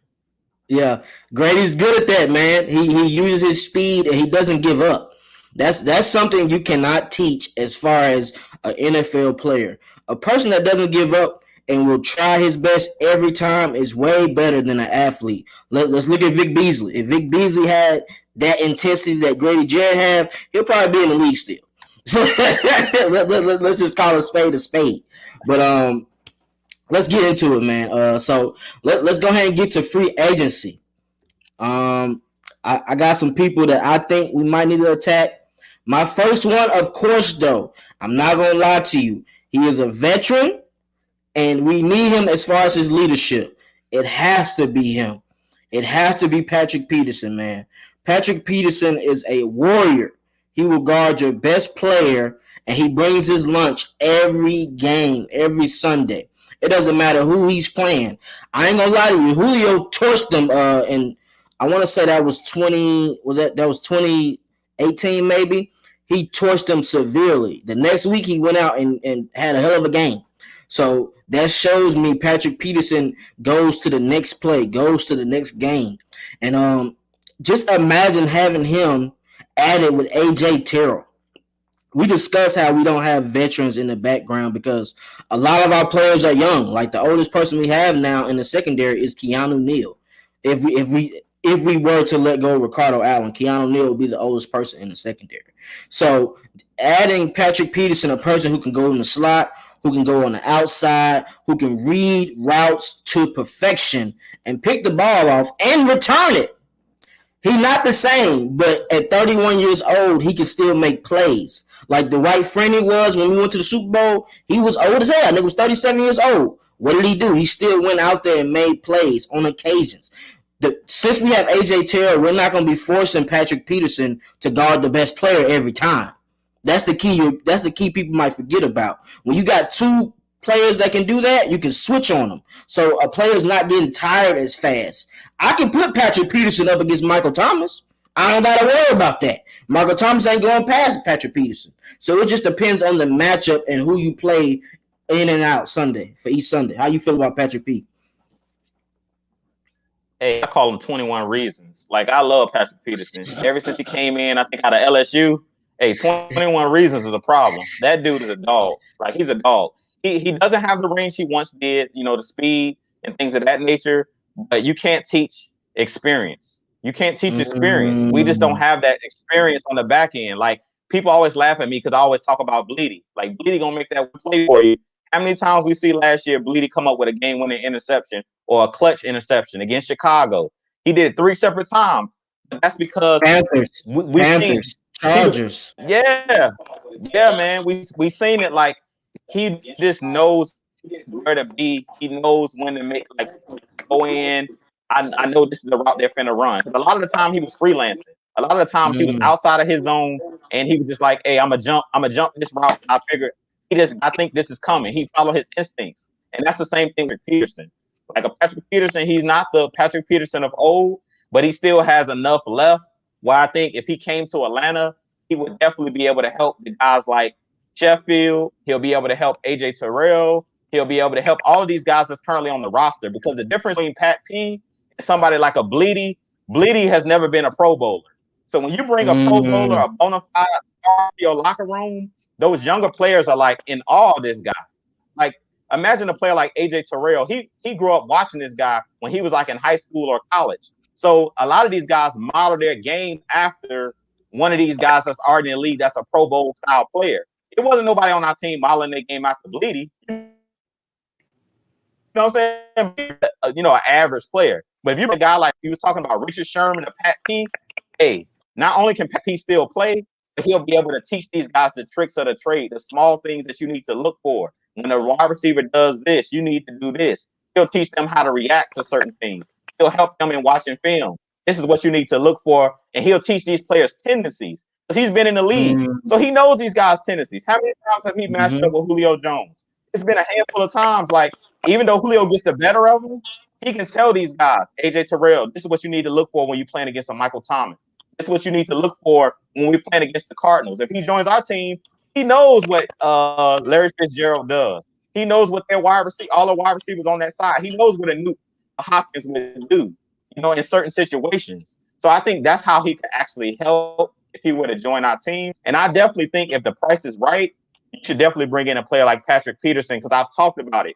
Yeah. Grady's good at that, man. He uses his speed and he doesn't give up. That's something you cannot teach as far as an NFL player. A person that doesn't give up and will try his best every time is way better than an athlete. Let's look at Vic Beasley. If Vic Beasley had that intensity that Grady Jarrett have, he'll probably be in the league still. So let's just call a spade a spade. But let's get into it, man. So let's go ahead and get to free agency. I got some people that I think we might need to attack. My first one, of course, though, I'm not going to lie to you. He is a veteran, and we need him as far as his leadership. It has to be him. It has to be Patrick Peterson, man. Patrick Peterson is a warrior. He will guard your best player, and he brings his lunch every game, every Sunday. It doesn't matter who he's playing. I ain't going to lie to you. Julio torched them in I want to say that was 2018 maybe. He torched them severely. The next week he went out and had a hell of a game. So that shows me Patrick Peterson goes to the next play, goes to the next game. And just imagine having him added with AJ Terrell. We discussed how we don't have veterans in the background because a lot of our players are young. Like the oldest person we have now in the secondary is Keanu Neal. If we were to let go of Ricardo Allen, Keanu Neal would be the oldest person in the secondary. So adding Patrick Peterson, a person who can go in the slot, who can go on the outside, who can read routes to perfection and pick the ball off and return it. He's not the same, but at 31 years old, he can still make plays. Like the white friend he was when we went to the Super Bowl, he was old as hell. He was 37 years old. What did he do? He still went out there and made plays on occasions. Since we have AJ Terrell, we're not going to be forcing Patrick Peterson to guard the best player every time. That's the key. That's the key people might forget about. When you got two players that can do that, you can switch on them. So a player's not getting tired as fast. I can put Patrick Peterson up against Michael Thomas. I don't got to worry about that. Michael Thomas ain't going past Patrick Peterson. So it just depends on the matchup and who you play in and out Sunday for each Sunday. How you feel about Patrick P? Hey, I call him 21 Reasons. Like, I love Patrick Peterson. Ever since he came in, I think out of LSU, 21 Reasons is a problem. That dude is a dog. Like, he's a dog. He doesn't have the range he once did, the speed and things of that nature, but you can't teach experience. You can't teach experience. We just don't have that experience on the back end. Like, people always laugh at me because I always talk about Bleedy. Like, Bleedy going to make that play for you. How many times we see last year Bleedy come up with a game-winning interception or a clutch interception against Chicago? He did it 3 separate times. But that's because Panthers, Chargers. Yeah, man. We seen it. Like, he just knows where to be. He knows when to make, like, go in. I know this is the route they're finna run. Because a lot of the time he was freelancing. A lot of the times he was outside of his zone, and he was just like, "Hey, I'm gonna jump this route." I figured I think this is coming. He followed his instincts, and that's the same thing with Peterson. Like a Patrick Peterson, he's not the Patrick Peterson of old, but he still has enough left. Where I think if he came to Atlanta, he would definitely be able to help the guys like Sheffield. He'll be able to help AJ Terrell. He'll be able to help all of these guys that's currently on the roster, because the difference between Pat P and somebody like a Bleedy has never been a Pro Bowler. So when you bring a Pro Bowler, a bona fide star to your locker room, those younger players are like in awe of this guy. Like, imagine a player like AJ Terrell. He grew up watching this guy when he was like in high school or college. So a lot of these guys model their game after one of these guys that's already in the league that's a Pro Bowl style player. It wasn't nobody on our team modeling their game after Bleedy. You know what I'm saying? An average player. But if you're a guy like he was talking about Richard Sherman or Pat P, not only can Pat P still play, but he'll be able to teach these guys the tricks of the trade, the small things that you need to look for. When a wide receiver does this, you need to do this. He'll teach them how to react to certain things. He'll help them in watching film. This is what you need to look for, and he'll teach these players tendencies because he's been in the league, so he knows these guys' tendencies. How many times have he matched up with Julio Jones? It's been a handful of times. Like, even though Julio gets the better of him, he can tell these guys, AJ Terrell, this is what you need to look for when you're playing against a Michael Thomas. This is what you need to look for when we're playing against the Cardinals. If he joins our team, he knows what Larry Fitzgerald does. He knows what all the wide receivers on that side. He knows what a Nuke Hopkins would do, in certain situations. So I think that's how he could actually help if he were to join our team. And I definitely think if the price is right, you should definitely bring in a player like Patrick Peterson because I've talked about it.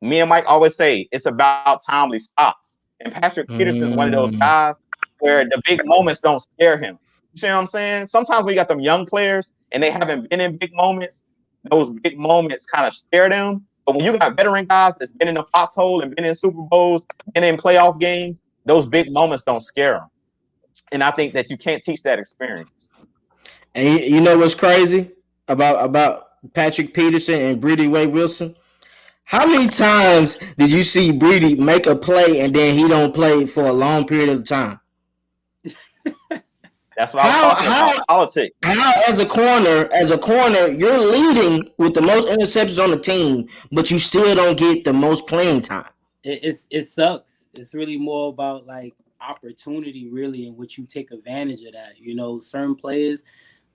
Me and Mike always say it's about timely stops. And Patrick Peterson is one of those guys where the big moments don't scare him. You see what I'm saying? Sometimes we got them young players and they haven't been in big moments. Those big moments kind of scare them. But when you got veteran guys that's been in the foxhole and been in Super Bowls, been in playoff games, those big moments don't scare them. And I think that you can't teach that experience. And you know what's crazy about Patrick Peterson and Brady Way Wilson? How many times did you see Brady make a play and then he don't play for a long period of time? That's what I was talking about. Politics. How, as a corner, you're leading with the most interceptions on the team, but you still don't get the most playing time. It sucks. It's really more about like opportunity, really, in which you take advantage of that. You know, certain players,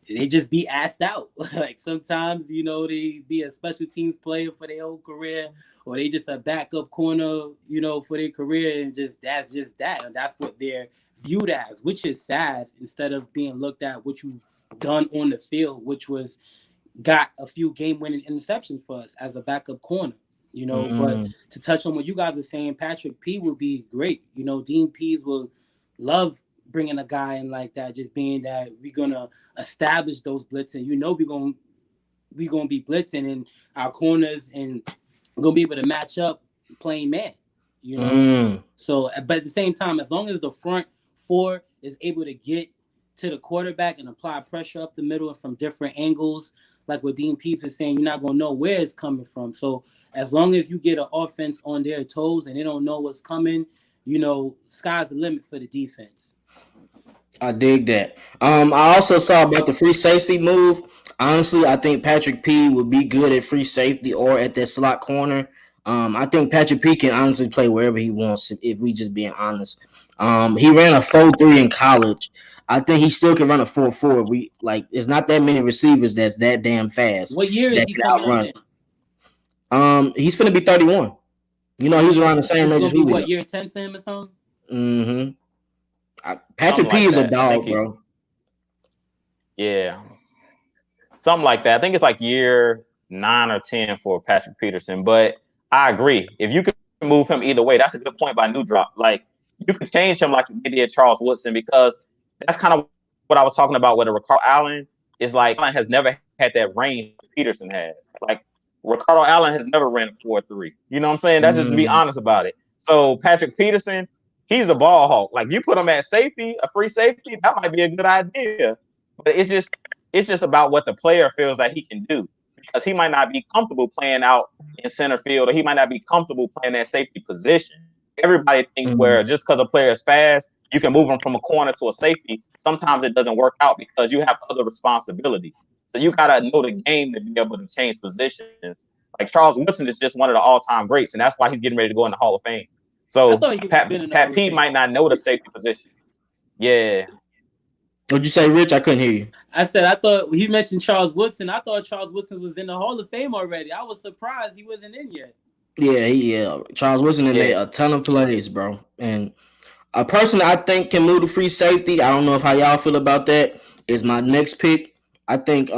they just be asked out. Like sometimes, you know, they be a special teams player for their whole career, or they just a backup corner, you know, for their career, and that's just that. And that's what they're viewed as, which is sad, instead of being looked at what you done on the field, which was got a few game-winning interceptions for us as a backup corner. You know, but to touch on what you guys were saying, Patrick P would be great. You know, Dean Pease will love bringing a guy in like that, just being that we're gonna establish those blitzing. You know, we're gonna be blitzing in our corners and we're gonna be able to match up playing man. You know, so but at the same time, as long as the front four is able to get to the quarterback and apply pressure up the middle and from different angles, like what Dean Peeps is saying, you're not gonna know where it's coming from. So as long as you get an offense on their toes and they don't know what's coming, you know, sky's the limit for the defense. I dig that. I also saw about the free safety move. Honestly, I think Patrick P would be good at free safety or at that slot corner. I think Patrick P can honestly play wherever he wants, if we just being honest. He ran a 4.3 in college. I think he still can run a 4.4. We like, there's not that many receivers that's that damn fast. What year is he coming up in? He's gonna be 31. You know, he's around the same age as Julio. What, year 10 for him or something? Patrick P is a dog, bro. Yeah, something like that. I think it's like year 9 or 10 for Patrick Peterson. But I agree. If you can move him either way, that's a good point by New Drop. Like, you could change him like you did Charles Woodson, because that's kind of what I was talking about with a Ricardo Allen. Is like, Allen has never had that range Peterson has. Like, Ricardo Allen has never ran a 4.3. You know what I'm saying? That's just to be honest about it. So Patrick Peterson, he's a ball hawk. Like, you put him at safety, a free safety, that might be a good idea. But it's just about what the player feels that he can do, because he might not be comfortable playing out in center field, or he might not be comfortable playing that safety position. Everybody thinks where just because a player is fast, you can move him from a corner to a safety. Sometimes it doesn't work out because you have other responsibilities. So you got to know the game to be able to change positions. Like, Charles Woodson is just one of the all-time greats, and that's why he's getting ready to go in the Hall of Fame. So Pat P might not know the safety position. Yeah. What'd you say, Rich? I couldn't hear you. I said, I thought he mentioned Charles Woodson. I thought Charles Woodson was in the Hall of Fame already. I was surprised he wasn't in yet. Yeah. Charles Woodson made a ton of plays, bro. And a person I think can move to free safety, I don't know how y'all feel about that, is my next pick. I think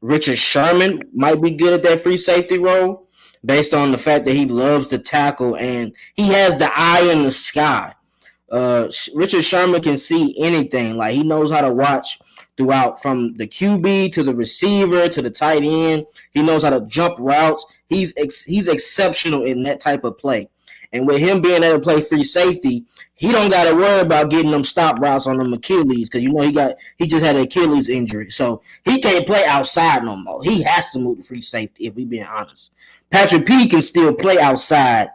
Richard Sherman might be good at that free safety role, based on the fact that he loves to tackle and he has the eye in the sky. Richard Sherman can see anything. Like, he knows how to watch throughout, from the QB to the receiver to the tight end. He knows how to jump routes. He's exceptional in that type of play. And with him being able to play free safety, he don't got to worry about getting them stop routes on them Achilles, because you know he just had an Achilles injury, so he can't play outside no more. He has to move to free safety, if we being honest. Patrick P can still play outside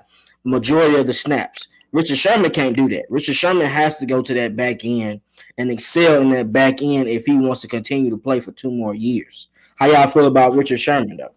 majority of the snaps. Richard Sherman can't do that. Richard Sherman has to go to that back end and excel in that back end if he wants to continue to play for 2 more years. How y'all feel about Richard Sherman, though?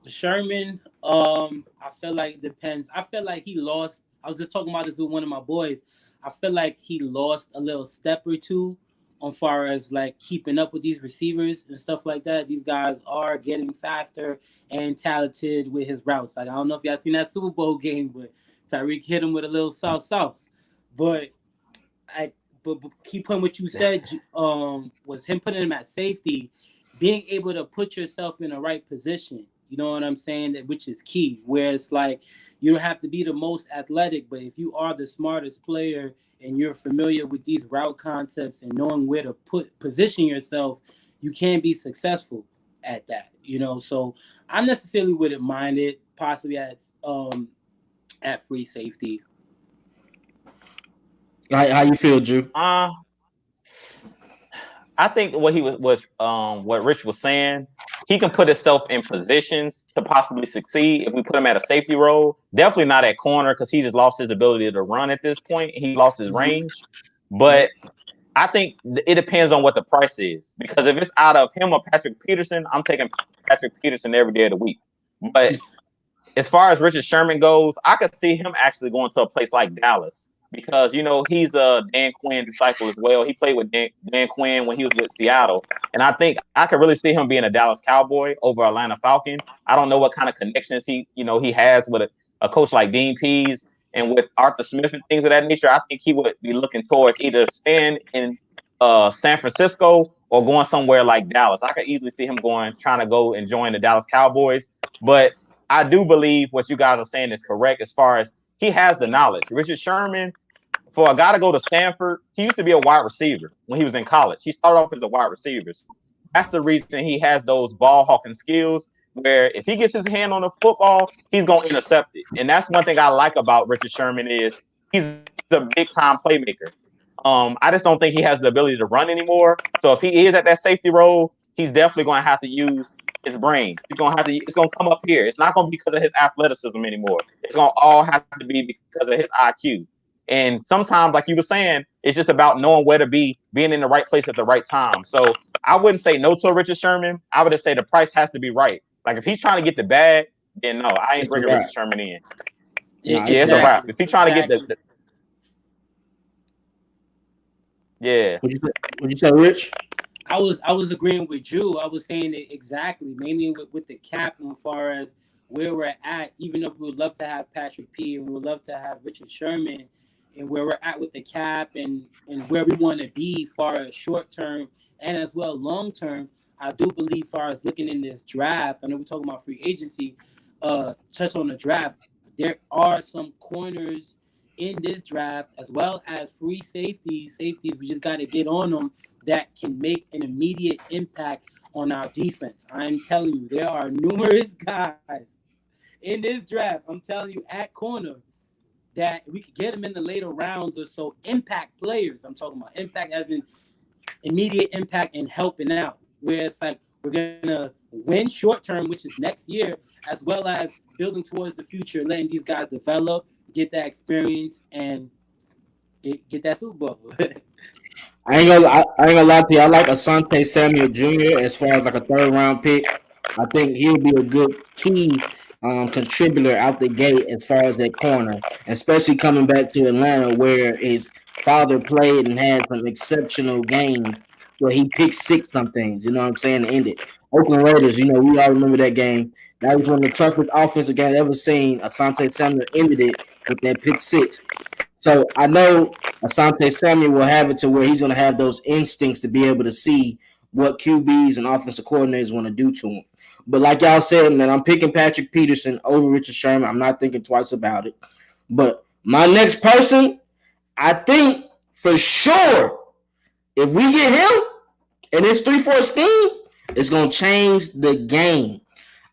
Sherman, I feel like it depends. I feel like he lost. I was just talking about this with one of my boys. I feel like he lost a little step or two on far as like keeping up with these receivers and stuff like that. These guys are getting faster and talented with his routes. Like, I don't know if y'all seen that Super Bowl game, but Tyreek hit him with a little sauce. But keep on what you said, was him putting him at safety. being able to put yourself in the right position. You know what I'm saying? Which is key. Where it's like you don't have to be the most athletic, but if you are the smartest player and you're familiar with these route concepts and knowing where to position yourself, you can be successful at that. So I necessarily wouldn't mind it possibly at free safety. How you feel, Drew? I think what he was what Rich was saying, he can put himself in positions to possibly succeed if we put him at a safety role. Definitely not at corner because he just lost his ability to run at this point. He lost his range. But I think it depends on what the price is. Because if it's out of him or Patrick Peterson, I'm taking Patrick Peterson every day of the week. But as far as Richard Sherman goes, I could see him actually going to a place like Dallas. Because, he's a Dan Quinn disciple as well. He played with Dan Quinn when he was with Seattle. And I think I could really see him being a Dallas Cowboy over Atlanta Falcon. I don't know what kind of connections he has with a coach like Dean Pease and with Arthur Smith and things of that nature. I think he would be looking towards either staying in San Francisco or going somewhere like Dallas. I could easily see him trying to go and join the Dallas Cowboys. But I do believe what you guys are saying is correct as far as he has the knowledge. Richard Sherman, for a guy to go to Stanford, he used to be a wide receiver when he was in college. He started off as a wide receiver. That's the reason he has those ball hawking skills where if he gets his hand on the football, he's going to intercept it. And that's one thing I like about Richard Sherman is he's a big-time playmaker. I just don't think he has the ability to run anymore. So if he is at that safety role, he's definitely going to have to use his brain. It's going to come up here. It's not going to be because of his athleticism anymore. It's going to all have to be because of his IQ. And sometimes, like you were saying, it's just about knowing where to be, being in the right place at the right time. So I wouldn't say no to Richard Sherman. I would just say the price has to be right. Like if he's trying to get the bag, then no, I ain't bringing Richard Sherman in. It's a wrap. If he's trying to get the yeah. Would you say, Rich? I was agreeing with Drew. I was saying it exactly, mainly with the cap as far as where we're at, even though we would love to have Patrick P and we would love to have Richard Sherman, and where we're at with the cap and where we want to be far as short term and as well long term, I do believe far as looking in this draft, I know we're talking about free agency, touch on the draft, there are some corners in this draft as well as free safeties, we just got to get on them that can make an immediate impact on our defense. I'm telling you, there are numerous guys in this draft, I'm telling you, at corner, that we could get them in the later rounds or so. Impact players, I'm talking about impact as in immediate impact and helping out. Where it's like we're going to win short term, which is next year, as well as building towards the future, letting these guys develop, get that experience, and get that Super Bowl. I ain't gonna lie to you. I like Asante Samuel Jr. as far as like a third round pick. I think he'll be a good key contributor out the gate as far as that corner, especially coming back to Atlanta where his father played and had some exceptional games where he picked six some things. You know what I'm saying? To end it. Oakland Raiders. We all remember that game. That was one of the toughest offensive games I've ever seen. Asante Samuel ended it with that pick six. So I know Asante Samuel will have it to where he's going to have those instincts to be able to see what QBs and offensive coordinators want to do to him. But like y'all said, man, I'm picking Patrick Peterson over Richard Sherman. I'm not thinking twice about it. But my next person, I think for sure, if we get him and it's 3-4 scheme, it's going to change the game.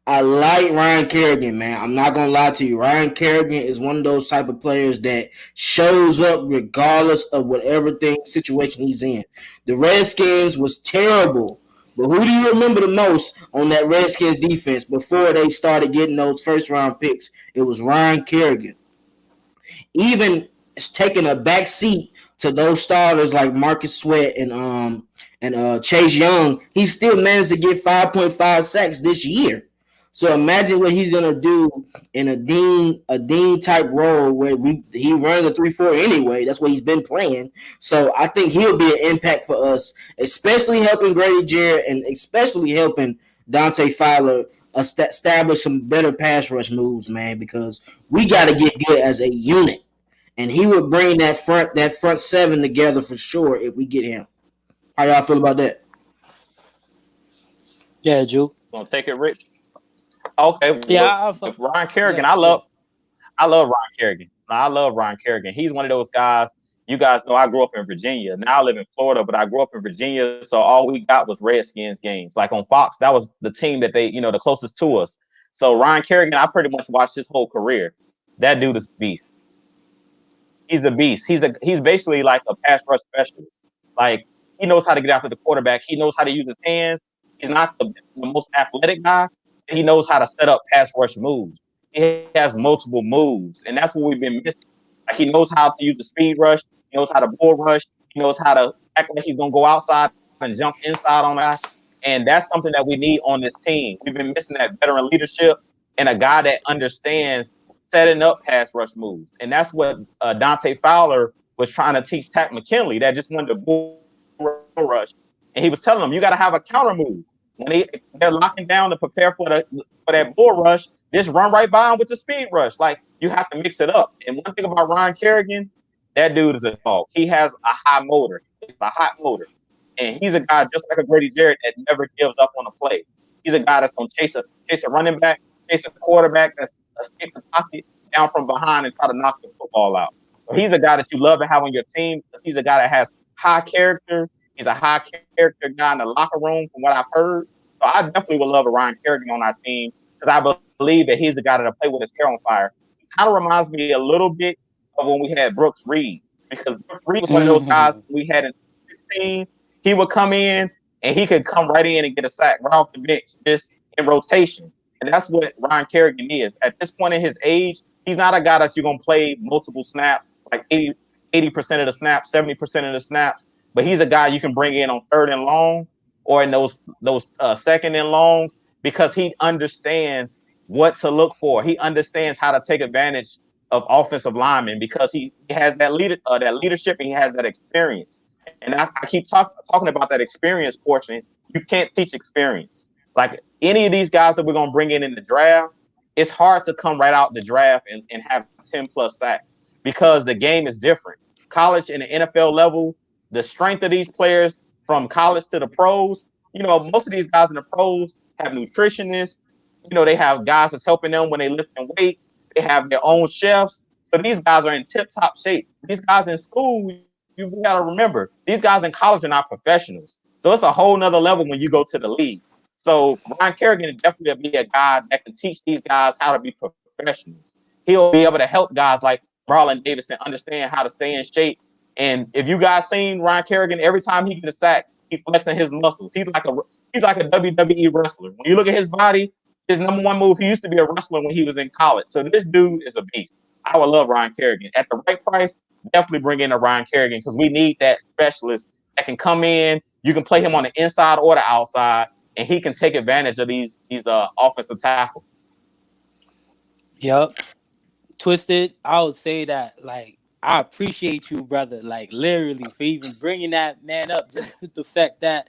I like Ryan Kerrigan, man. I'm not going to lie to you. Ryan Kerrigan is one of those type of players that shows up regardless of whatever situation he's in. The Redskins was terrible. But who do you remember the most on that Redskins defense before they started getting those first-round picks? It was Ryan Kerrigan. Even taking a back seat to those starters like Marcus Sweat and Chase Young, he still managed to get 5.5 sacks this year. So imagine what he's gonna do in a Dean type role where he runs a 3-4 anyway. That's what he's been playing. So I think he'll be an impact for us, especially helping Grady Jarrett and especially helping Dante Fowler establish some better pass rush moves, man. Because we got to get good as a unit, and he would bring that front seven together for sure if we get him. How y'all feel about that? Yeah, Drew. Gonna take it, Rich. Okay, Yeah, with Ryan Kerrigan, yeah. I love Ryan Kerrigan. I love Ryan Kerrigan. He's one of those guys. You guys know I grew up in Virginia. Now I live in Florida, but I grew up in Virginia, so all we got was Redskins games. Like on Fox, that was the team that they, the closest to us. So Ryan Kerrigan, I pretty much watched his whole career. That dude is a beast. He's a beast. He's basically like a pass rush specialist. Like he knows how to get after the quarterback. He knows how to use his hands. He's not the most athletic guy. He knows how to set up pass rush moves. He has multiple moves, and that's what we've been missing. Like he knows how to use the speed rush. He knows how to bull rush. He knows how to act like he's gonna go outside and jump inside on that. And that's something that we need on this team. We've been missing that veteran leadership and a guy that understands setting up pass rush moves. And that's what Dante Fowler was trying to teach Tack McKinley, that just wanted to bull rush. And he was telling them, you got to have a counter move. When they're locking down to prepare for that bull rush, just run right by him with the speed rush. Like, you have to mix it up. And one thing about Ryan Kerrigan, that dude is a dog. He has a high motor. It's a hot motor. And he's a guy just like a Grady Jarrett that never gives up on a play. He's a guy that's going to chase a running back, chase a quarterback that's escape the pocket down from behind and try to knock the football out. So he's a guy that you love to have on your team because he's a guy that has high character. He's a high character guy in the locker room from what I've heard. So I definitely would love a Ryan Kerrigan on our team because I believe that he's a guy that'll play with his hair on fire. He kind of reminds me a little bit of when we had Brooks Reed, because Brooks Reed was one of those guys we had in 2016. He would come in and he could come right in and get a sack right off the bench, just in rotation. And that's what Ryan Kerrigan is. At this point in his age, he's not a guy that you're going to play multiple snaps, like 80% of the snaps, 70% of the snaps. But he's a guy you can bring in on 3rd and long or in those 2nd and longs because he understands what to look for. He understands how to take advantage of offensive linemen because he has that leadership and he has that experience. And I keep talking about that experience portion. You can't teach experience. Like any of these guys that we're going to bring in the draft, it's hard to come right out the draft and have 10 plus sacks because the game is different. College and the NFL level, the strength of these players from college to the pros, most of these guys in the pros have nutritionists. They have guys that's helping them when they lifting weights. They have their own chefs. So these guys are in tip-top shape. These guys in school, you got to remember, these guys in college are not professionals. So it's a whole nother level when you go to the league. So Ryan Kerrigan definitely be a guy that can teach these guys how to be professionals. He'll be able to help guys like Marlon Davidson understand how to stay in shape. And if you guys seen Ryan Kerrigan, every time he gets a sack, he flexing his muscles. He's like a WWE wrestler. When you look at his body, his number one move, he used to be a wrestler when he was in college. So this dude is a beast. I would love Ryan Kerrigan. At the right price, definitely bring in a Ryan Kerrigan because we need that specialist that can come in. You can play him on the inside or the outside, and he can take advantage of these offensive tackles. Yep. Twisted, I would say that, like, I appreciate you, brother, like, literally, for even bringing that man up, just to the fact that,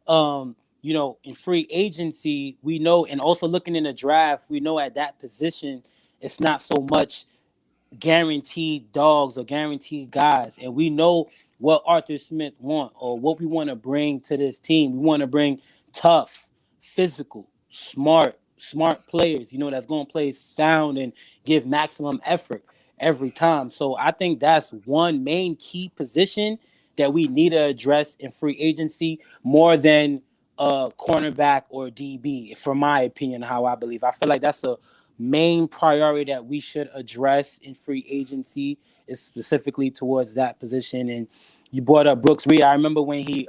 in free agency, we know, and also looking in the draft, we know at that position, it's not so much guaranteed dogs or guaranteed guys. And we know what Arthur Smith want or what we want to bring to this team. We want to bring tough, physical, smart players, that's going to play sound and give maximum effort every time. So I think that's one main key position that we need to address in free agency more than cornerback or DB, from my opinion, how I believe. I feel like that's a main priority that we should address in free agency, is specifically towards that position. And you brought up Brooks Reed. I remember when he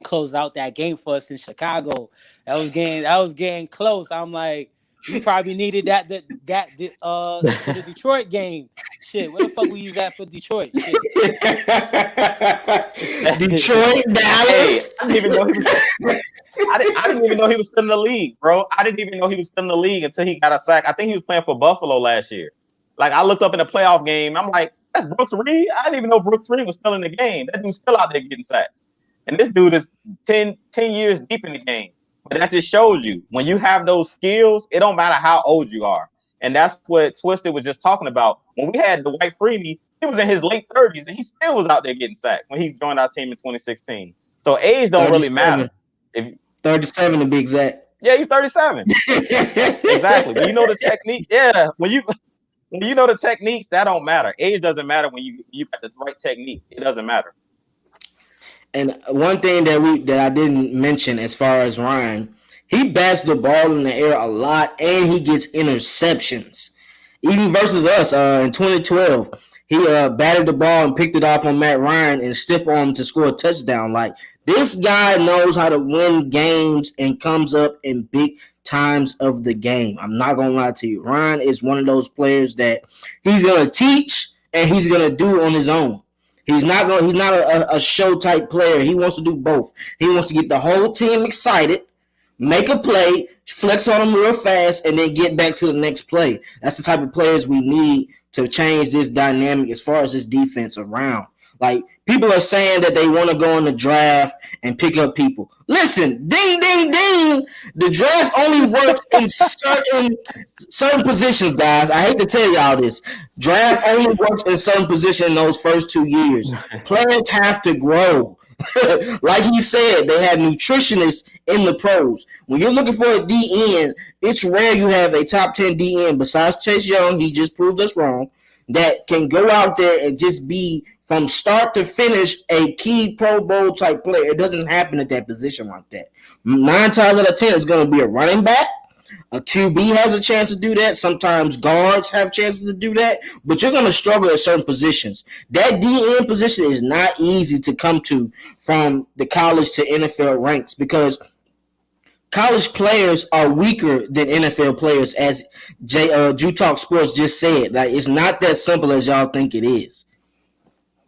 closed out that game for us in Chicago. That was getting close. I'm like, we probably needed that for the Detroit game. Shit, where the fuck we use that for Detroit? Shit. Detroit, Dallas. I didn't even know he was. I didn't even know he was still in the league, bro. I didn't even know he was still in the league until he got a sack. I think he was playing for Buffalo last year. Like, I looked up in the playoff game. I'm like, that's Brooks Reed? I didn't even know Brooks Reed was still in the game. That dude's still out there getting sacks. And this dude is 10 years deep in the game. But that just shows you, when you have those skills, it don't matter how old you are. And that's what Twisted was just talking about. When we had Dwight Freeney, he was in his late 30s, and he still was out there getting sacks when he joined our team in 2016. So age don't really matter. 37 to be exact. Yeah, he's 37. Exactly. When you know the technique, when you know the techniques, that don't matter. Age doesn't matter when you got the right technique. It doesn't matter. And one thing that I didn't mention as far as Ryan, he bats the ball in the air a lot, and he gets interceptions. Even versus us in 2012, he batted the ball and picked it off on Matt Ryan and stiff armed to score a touchdown. Like, this guy knows how to win games and comes up in big times of the game. I'm not gonna lie to you. Ryan is one of those players that he's gonna teach and he's gonna do on his own. He's not a show type player. He wants to do both. He wants to get the whole team excited, make a play, flex on them real fast, and then get back to the next play. That's the type of players we need to change this dynamic as far as this defense around. Like, people are saying that they want to go in the draft and pick up people. Listen, ding, ding, ding. The draft only works in certain positions, guys. I hate to tell y'all this. Draft only works in certain positions in those first 2 years. Players have to grow. Like he said, they have nutritionists in the pros. When you're looking for a DN, it's rare you have a top 10 DN besides Chase Young. He just proved us wrong. That can go out there and just be from start to finish a key Pro Bowl type player. It doesn't happen at that position like that. 9 times out of 10, it's going to be a running back. A QB has a chance to do that. Sometimes guards have chances to do that. But you're going to struggle at certain positions. That DN position is not easy to come to from the college to NFL ranks because college players are weaker than NFL players, as Drew Talk Sports just said. Like, it's not that simple as y'all think it is.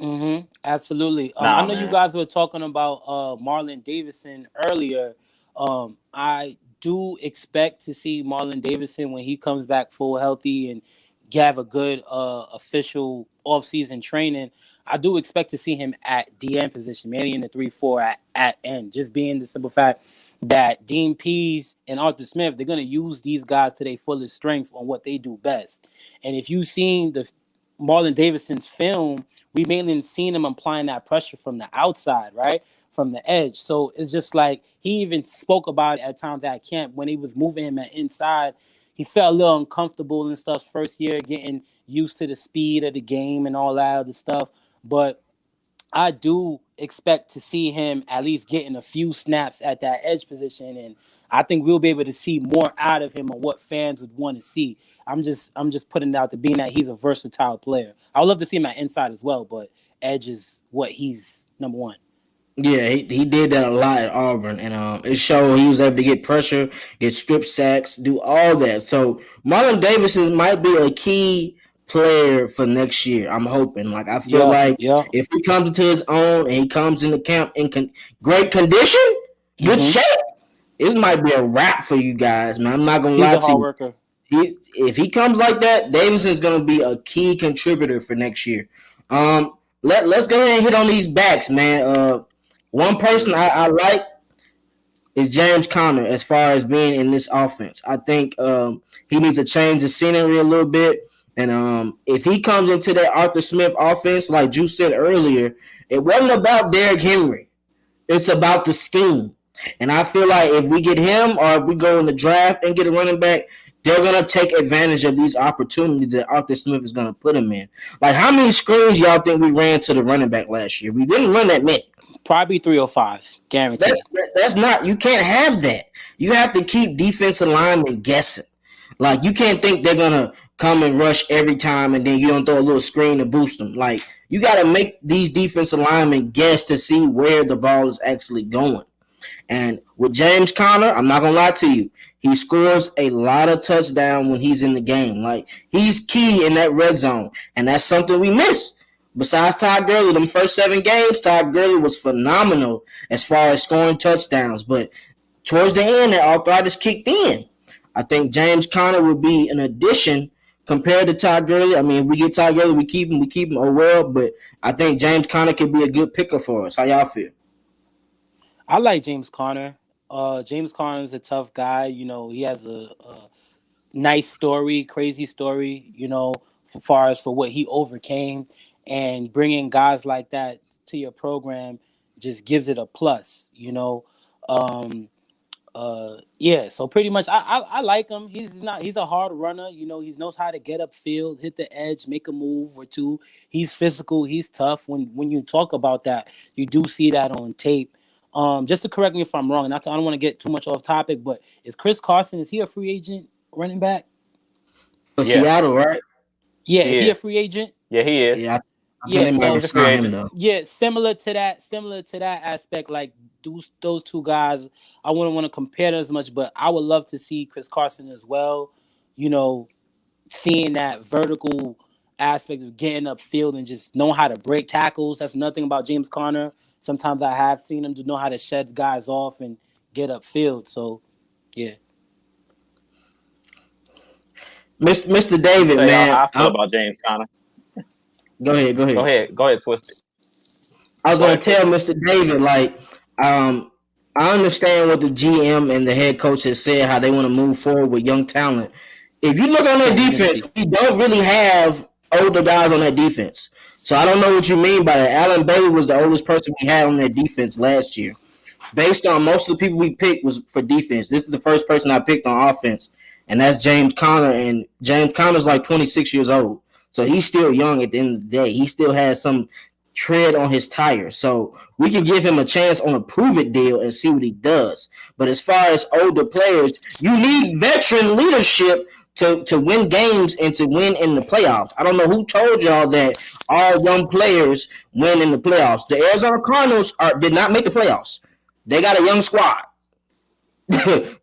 Mm-hmm. Absolutely. I know you guys were talking about Marlon Davidson earlier. I do expect to see Marlon Davidson when he comes back full healthy and have a good official offseason training. I do expect to see him at DN position, mainly in the 3-4 at end. Just being the simple fact that Dean Pease and Arthur Smith, they're going to use these guys to their fullest strength on what they do best. And if you've seen the Marlon Davidson's film, we mainly seen him applying that pressure from the outside, right? From the edge. So it's just like he even spoke about it at times at camp when he was moving him at inside. He felt a little uncomfortable and stuff first year, getting used to the speed of the game and all that other stuff. But I do expect to see him at least getting a few snaps at that edge position. And I think we'll be able to see more out of him on what fans would want to see. I'm just putting it out to being that he's a versatile player. I would love to see him at inside as well, but edge is what he's number one. Yeah, he did that a lot at Auburn, and it showed he was able to get pressure, get strip sacks, do all that. So Marlon Davidson might be a key player for next year. I'm hoping. Like, I feel if he comes into his own and he comes into camp in great condition, good shape, it might be a wrap for you guys, man. I'm not gonna lie to you. He's a hard worker. If he comes like that, Davidson is going to be a key contributor for next year. Let's go ahead and hit on these backs, man. One person I like is James Conner as far as being in this offense. I think he needs to change the scenery a little bit. And if he comes into that Arthur Smith offense, like Drew said earlier, it wasn't about Derrick Henry. It's about the scheme. And I feel like if we get him or if we go in the draft and get a running back, they're going to take advantage of these opportunities that Arthur Smith is going to put him in. Like, how many screens y'all think we ran to the running back last year? We didn't run that many. Probably 3 or 5, guaranteed. That's not – you can't have that. You have to keep defensive linemen guessing. Like, you can't think they're going to come and rush every time and then you don't throw a little screen to boost them. Like, you got to make these defensive linemen guess to see where the ball is actually going. And with James Conner, I'm not going to lie to you, he scores a lot of touchdowns when he's in the game. Like, he's key in that red zone, and that's something we miss. Besides Todd Gurley, them first 7 games, Todd Gurley was phenomenal as far as scoring touchdowns. But towards the end, that arthritis kicked in. I think James Conner would be an addition compared to Todd Gurley. I mean, if we get Todd Gurley, we keep him, oh well. But I think James Conner could be a good picker for us. How y'all feel? I like James Conner. James Conner is a tough guy. You know, he has a nice story, crazy story, you know, as far as for what he overcame. And bringing guys like that to your program just gives it a plus, you know. Yeah, so pretty much I like him. He's a hard runner, he knows how to get upfield, hit the edge, make a move or two. He's physical, he's tough. When you talk about that, you do see that on tape. Just to correct me if I'm wrong, I don't want to get too much off topic, but is Chris Carson, is he a free agent running back? For Seattle, right? Yeah, is he a free agent? Yeah, he is. Yeah, similar to that aspect, like those two guys, I wouldn't want to compare them as much, but I would love to see Chris Carson as well, seeing that vertical aspect of getting upfield and just knowing how to break tackles. That's nothing about James Conner. Sometimes I have seen him to know how to shed guys off and get upfield. So, yeah. Mr. David, man. How I feel about James Conner. Go ahead, Twisted. I was going to tell Mr. David, like, I understand what the GM and the head coach has said, how they want to move forward with young talent. If you look on their defense, we don't really have older guys on that defense. So I don't know what you mean by that. Allen Bailey was the oldest person we had on that defense last year. Based on most of the people we picked was for defense. This is the first person I picked on offense, and that's James Conner. And James Conner's like 26 years old. So he's still young at the end of the day. He still has some tread on his tire. So we can give him a chance on a prove-it deal and see what he does. But as far as older players, you need veteran leadership to win games and to win in the playoffs. I don't know who told y'all that all young players win in the playoffs. The Arizona Cardinals did not make the playoffs. They got a young squad.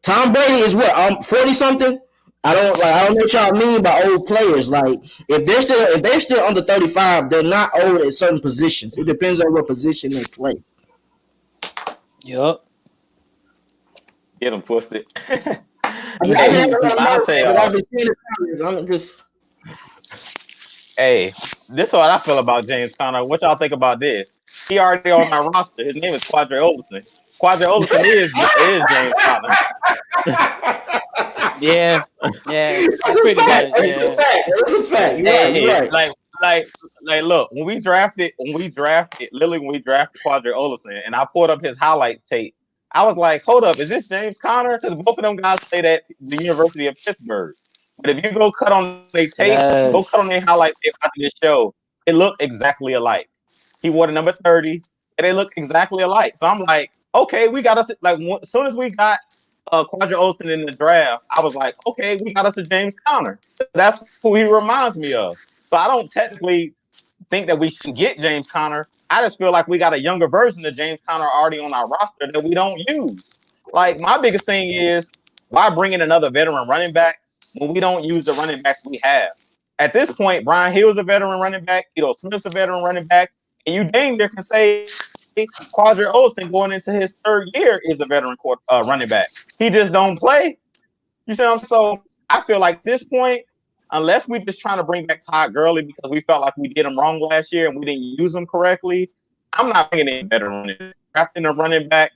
Tom Brady is what, 40-something? I don't know what y'all mean by old players. Like if they're still under 35, they're not old at certain positions. It depends on what position they play. Yup. Get them twisted. Hey, this is what I feel about James Conner. What y'all think about this? He already on my roster. His name is Quadre Olson. Quadre Olson is James Conner. Yeah, that's pretty good. That's a fact. You're right. Like, look, when we drafted Quadre Olson, and I pulled up his highlight tape, I was like, hold up, is this James Conner? Because both of them guys played at the University of Pittsburgh. But if you go cut on their tape, go cut on their highlight tape after this show, it looked exactly alike. He wore the number 30, and they look exactly alike. So I'm like, okay, we got us. Like, as soon as we got Quadre Olson in the draft, I was like, okay, we got us a James Conner. That's who he reminds me of. So I don't technically think that we should get James Conner. I just feel like we got a younger version of James Conner already on our roster that we don't use. Like, my biggest thing is, why bring in another veteran running back when we don't use the running backs we have? At this point, Brian Hill's a veteran running back, Ito Smith's a veteran running back, and you dang near can say Quadre Olson going into his third year is a veteran running back. He just don't play. You see what I'm saying? So I feel like this point, unless we're just trying to bring back Todd Gurley because we felt like we did him wrong last year and we didn't use him correctly, I'm not bringing in veteran. Drafting a running back,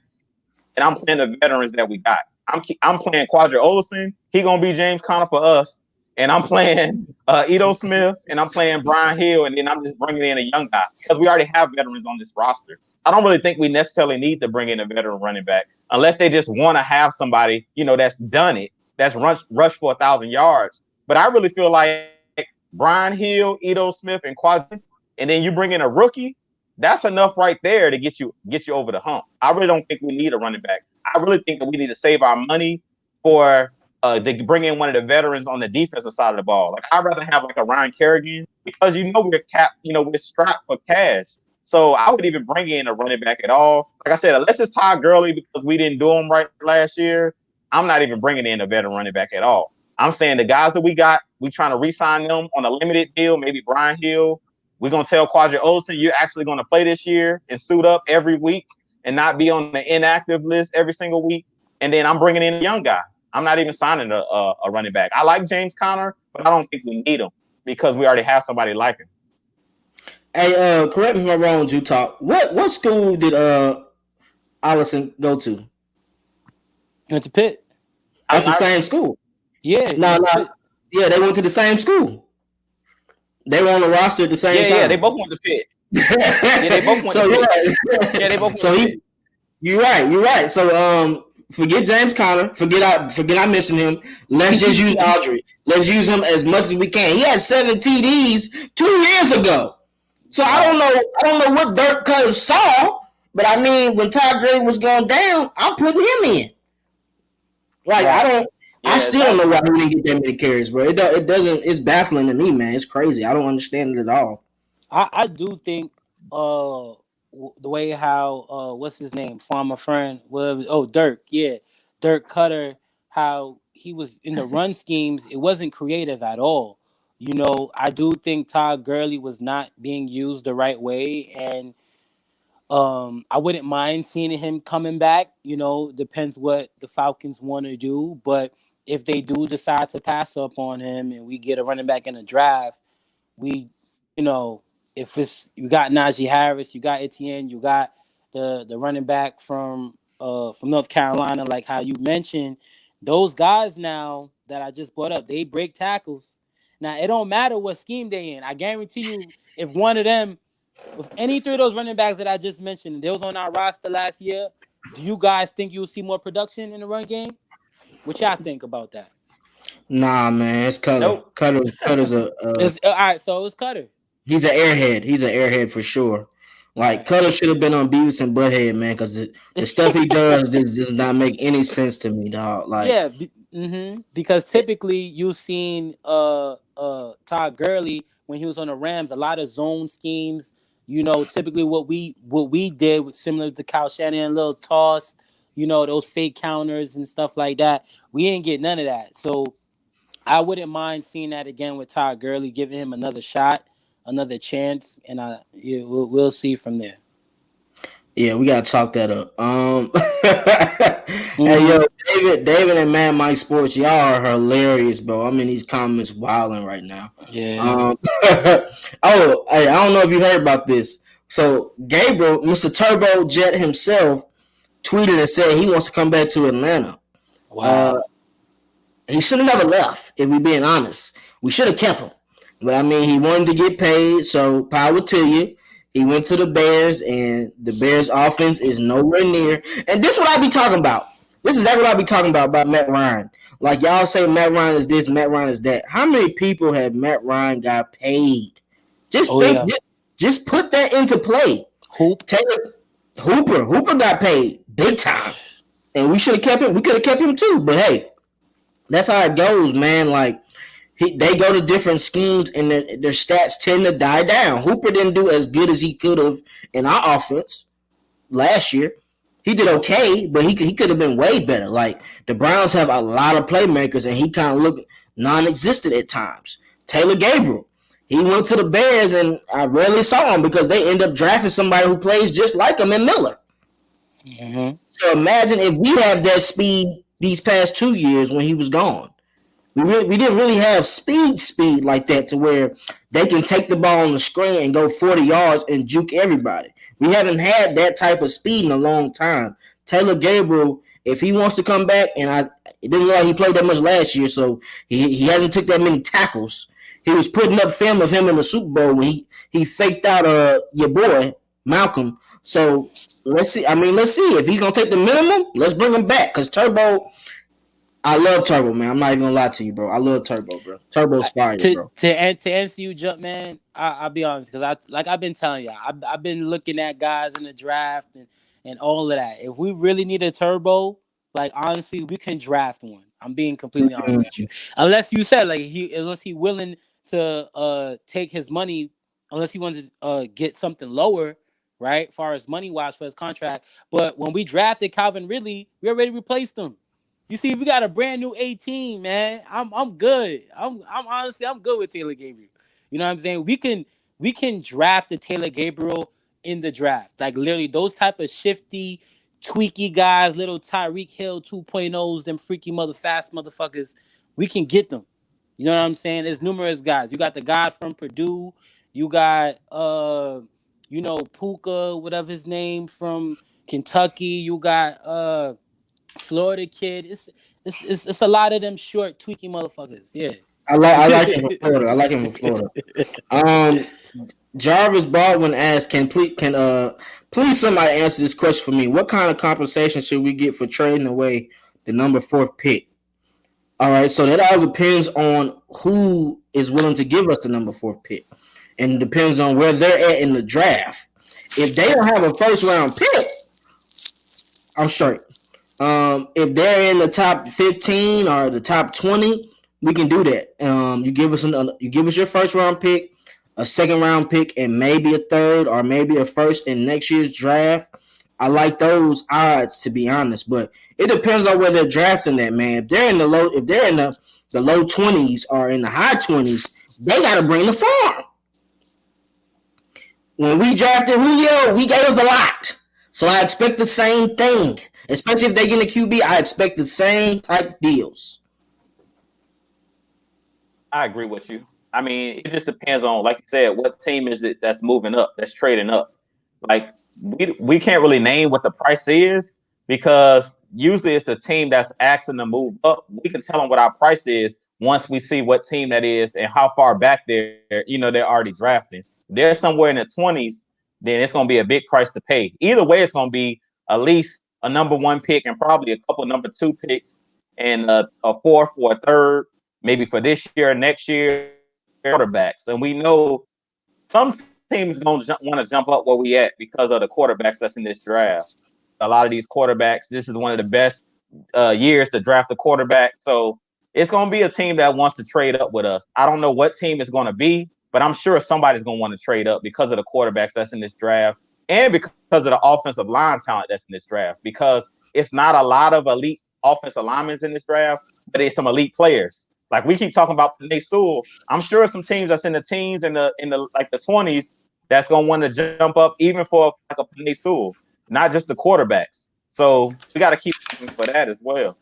and I'm playing the veterans that we got. I'm playing Quadre Olson. He gonna be James Conner for us, and I'm playing Ito Smith, and I'm playing Brian Hill, and then I'm just bringing in a young guy because we already have veterans on this roster. I don't really think we necessarily need to bring in a veteran running back unless they just want to have somebody, that's done it, that's rushed for 1,000 yards. But I really feel like Brian Hill, Ito Smith, and Quadre, and then you bring in a rookie, that's enough right there to get you over the hump. I really don't think we need a running back. I really think that we need to save our money for to bring in one of the veterans on the defensive side of the ball. Like, I'd rather have like a Ryan Kerrigan because we're capped, we're strapped for cash. So I would even bring in a running back at all. Like I said, unless it's Todd Gurley because we didn't do him right last year, I'm not even bringing in a veteran running back at all. I'm saying the guys that we got, we trying to re-sign them on a limited deal, maybe Brian Hill. We're going to tell Quadre Olson, you're actually going to play this year and suit up every week and not be on the inactive list every single week. And then I'm bringing in a young guy. I'm not even signing a running back. I like James Conner, but I don't think we need him because we already have somebody like him. Hey, correct me if I'm wrong, Utah. What school did Allison go to? He went to Pitt. That's the same school. Yeah. No. Yeah, they went to the same school. They were on the roster at the same time. Yeah, they both went to Pitt. Yeah, they both went to Pitt. Yeah, they both went to Pitt. You're right. So forget James Conner. Forget I mentioned him. Let's just use Audrey. Let's use him as much as we can. He had 7 TDs 2 years ago. So I don't know what Dirk Cutter saw, but I mean, when Todd Gurley was going down, I'm putting him in. Like I still don't know why he didn't get that many carries, bro. It doesn't. It's baffling to me, man. It's crazy. I don't understand it at all. I do think the way how what's his name, former friend, Dirk, Dirk Cutter, how he was in the run schemes, it wasn't creative at all. You know, I do think Todd Gurley was not being used the right way, and I wouldn't mind seeing him coming back. You know, depends what the Falcons want to do, but if they do decide to pass up on him and we get a running back in the draft, if you got Najee Harris, you got Etienne, you got the running back from North Carolina, like how you mentioned, those guys now that I just brought up, they break tackles. Now, it don't matter what scheme they in. I guarantee you, if one of them, if any 3 of those running backs that I just mentioned, they was on our roster last year, do you guys think you'll see more production in the run game? What y'all think about that? Nah, man, it's Cutter. Nope. Cutter's a. All right, so it's Cutter. He's an airhead. He's an airhead for sure. Like Cutter should have been on Beavis and Butthead, man, because the stuff he does does not make any sense to me, dog. Like, because typically you've seen Todd Gurley when he was on the Rams, a lot of zone schemes. You know, typically what we did was similar to Kyle Shanahan, little toss. You know, those fake counters and stuff like that. We didn't get none of that, so I wouldn't mind seeing that again with Todd Gurley, giving him another shot, another chance, and we'll see from there. Yeah, we gotta talk that up. Hey, yo, David and Mad Mike Sports, y'all are hilarious, bro. I'm in these comments wilding right now. Yeah. I don't know if you heard about this. So Gabriel, Mr. Turbo Jet himself, tweeted and said he wants to come back to Atlanta. Wow. He should have never left, if we're being honest. We should have kept him. But, I mean, he wanted to get paid, so power to you. He went to the Bears, and the Bears' offense is nowhere near. And this is what I be talking about. This is exactly what I be talking about Matt Ryan. Like, y'all say Matt Ryan is this, Matt Ryan is that. How many people have Matt Ryan got paid? Just put that into play. Hooper got paid big time. And we should have kept him. We could have kept him too. But, hey, that's how it goes, man. Like, they go to different schemes, and their stats tend to die down. Hooper didn't do as good as he could have in our offense last year. He did okay, but he could have been way better. Like, the Browns have a lot of playmakers, and he kind of looked non-existent at times. Taylor Gabriel, he went to the Bears, and I rarely saw him because they end up drafting somebody who plays just like him in Miller. Mm-hmm. So imagine if we have that speed these past 2 years when he was gone. We didn't really have speed like that to where they can take the ball on the screen and go 40 yards and juke everybody. We haven't had that type of speed in a long time. Taylor Gabriel, if he wants to come back, and it didn't look like he played that much last year, so he hasn't took that many tackles. He was putting up film of him in the Super Bowl when he faked out your boy Malcolm. So let's see. Let's see if he's gonna take the minimum. Let's bring him back because Turbo. I love Turbo, man. I'm not even gonna lie to you, bro. I love Turbo, bro. Turbo's fire, bro. To answer you, Jump, man, I'll be honest, because I've been telling y'all, I've been looking at guys in the draft and all of that. If we really need a Turbo, like, honestly, we can draft one. I'm being completely honest with you. Unless you said, like, unless he's willing to take his money, unless he wants to get something lower, right, as far as money-wise for his contract. But when we drafted Calvin Ridley, we already replaced him. You see, we got a brand new 18, man. I'm good. I'm honestly good with Taylor Gabriel. You know what I'm saying? We can draft the Taylor Gabriel in the draft. Like, literally those type of shifty, tweaky guys, little Tyreek Hill 2.0s, them freaky fast motherfuckers. We can get them. You know what I'm saying? There's numerous guys. You got the guy from Purdue. You got Puka, whatever his name, from Kentucky. You got Florida kid. It's a lot of them short, tweaky motherfuckers. Yeah. I like him from Florida. Jarvis Baldwin asked, can Please, somebody answer this question for me. What kind of compensation should we get for trading away the number 4th pick? All right, so that all depends on who is willing to give us the number 4th pick, and it depends on where they're at in the draft. If they don't have a first round pick, I'm straight. If they're in the top 15 or the top 20, we can do that. You give us your first round pick, a second round pick, and maybe a third or maybe a first in next year's draft. I like those odds, to be honest, but it depends on where they're drafting that, man. If they're in the low 20s or in the high 20s, they got to bring the farm. When we drafted Julio, we gave up a lot, so I expect the same thing. Especially if they get a QB, I expect the same type deals. I agree with you. I mean, it just depends on, like you said, what team is it that's moving up, that's trading up. Like, we can't really name what the price is because usually it's the team that's asking to move up. We can tell them what our price is once we see what team that is and how far back they're already drafting. If they're somewhere in the 20s, then it's going to be a big price to pay. Either way, it's going to be at least a number 1 pick and probably a couple number 2 picks and a 4th or a 3rd, maybe for this year, next year, quarterbacks. And we know some teams going to want to jump up where we at because of the quarterbacks that's in this draft. A lot of these quarterbacks, this is one of the best years to draft a quarterback. So it's going to be a team that wants to trade up with us. I don't know what team it's going to be, but I'm sure somebody's going to want to trade up because of the quarterbacks that's in this draft and because of the offensive line talent that's in this draft. Because it's not a lot of elite offensive linemen in this draft, but it's some elite players. Like we keep talking about Penei Sewell. I'm sure some teams that's in the teens and the 20s that's gonna want to jump up even for like a Penei Sewell, not just the quarterbacks. So we got to keep looking for that as well.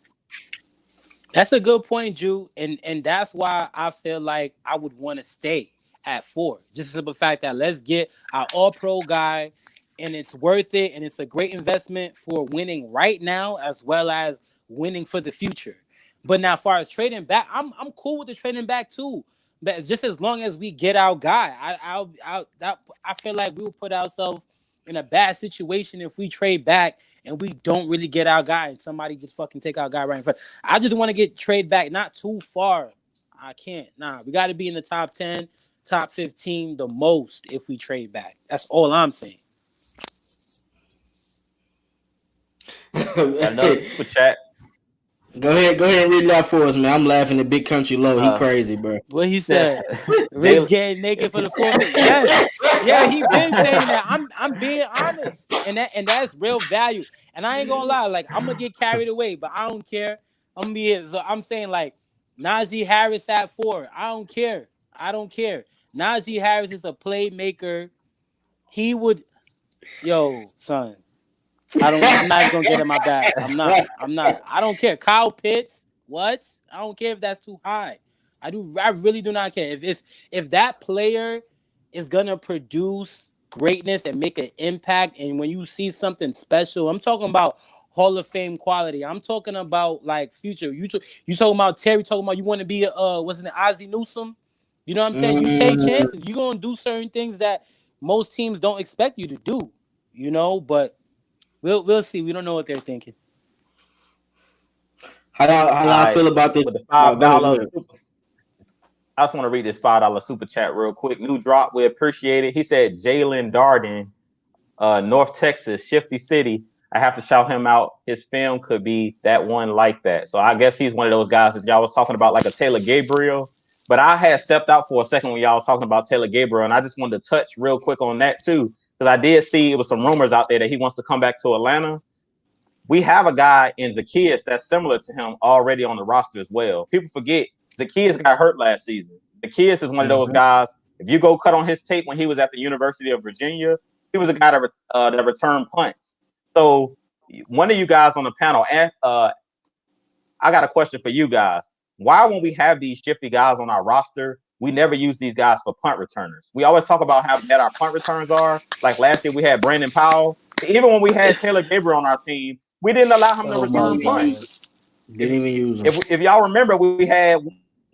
That's a good point, Drew, and that's why I feel like I would want to stay at 4. Just the simple fact that let's get our all-pro guy, and it's worth it, and it's a great investment for winning right now as well as winning for the future. But now, as far as trading back, I'm cool with the trading back too. But just as long as we get our guy, I feel like we will put ourselves in a bad situation if we trade back and we don't really get our guy and somebody just fucking take our guy right in front. I just want to get trade back not too far. I can't. Nah, we got to be in the top 10, top 15 the most if we trade back. That's all I'm saying. Another super chat. Go ahead and read that for us, man. I'm laughing at Big Country Low. He crazy, bro. What he said? Rich getting naked for the 4th. Yes, yeah, he been saying that. I'm being honest, and that's real value. And I ain't gonna lie, like I'm gonna get carried away, but I don't care. I'm saying like Najee Harris at 4. I don't care. Najee Harris is a playmaker. He would, son. I'm not even gonna get in my bag. I'm not. I don't care. Kyle Pitts, what? I don't care if that's too high. I really do not care. If that player is gonna produce greatness and make an impact, and when you see something special, I'm talking about Hall of Fame quality. I'm talking about like future. You talking about Terry? Talking about you want to be Ozzie Newsome? You know what I'm saying? You take chances. You're gonna do certain things that most teams don't expect you to do. But. We'll see. We don't know what they're thinking. How I feel about this? With the $5 super, I just want to read this $5 super chat real quick. New drop. We appreciate it. He said Jalen Darden, North Texas, Shifty City. I have to shout him out. His film could be that one like that. So I guess he's one of those guys that y'all was talking about, like a Taylor Gabriel. But I had stepped out for a second when y'all was talking about Taylor Gabriel, and I just wanted to touch real quick on that too. Because I did see it was some rumors out there that he wants to come back to Atlanta. We have a guy in Zacchaeus that's similar to him already on the roster as well. People forget Zacchaeus got hurt last season. Zacchaeus is one of those guys. If you go cut on his tape when he was at the University of Virginia, he was a guy that returned punts. So one of you guys on the panel, I got a question for you guys. Why, when we have these shifty guys on our roster, we never use these guys for punt returners? We always talk about how bad our punt returns are. Like last year, we had Brandon Powell. Even when we had Taylor Gabriel on our team, we didn't allow him to return punts. Didn't even use him. If y'all remember, we had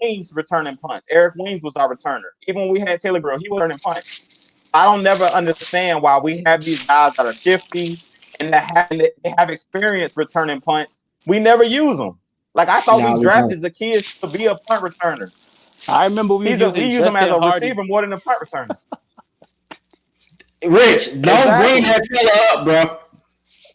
Weems returning punts. Eric Weems was our returner. Even when we had Taylor Gabriel, he was returning punts. I don't never understand why we have these guys that are shifty and they have experience returning punts. We never use them. Like I thought we drafted Zacchaeus to be a punt returner. I remember we use him as a receiver more than a punt returner. Rich, don't bring that fella up, bro.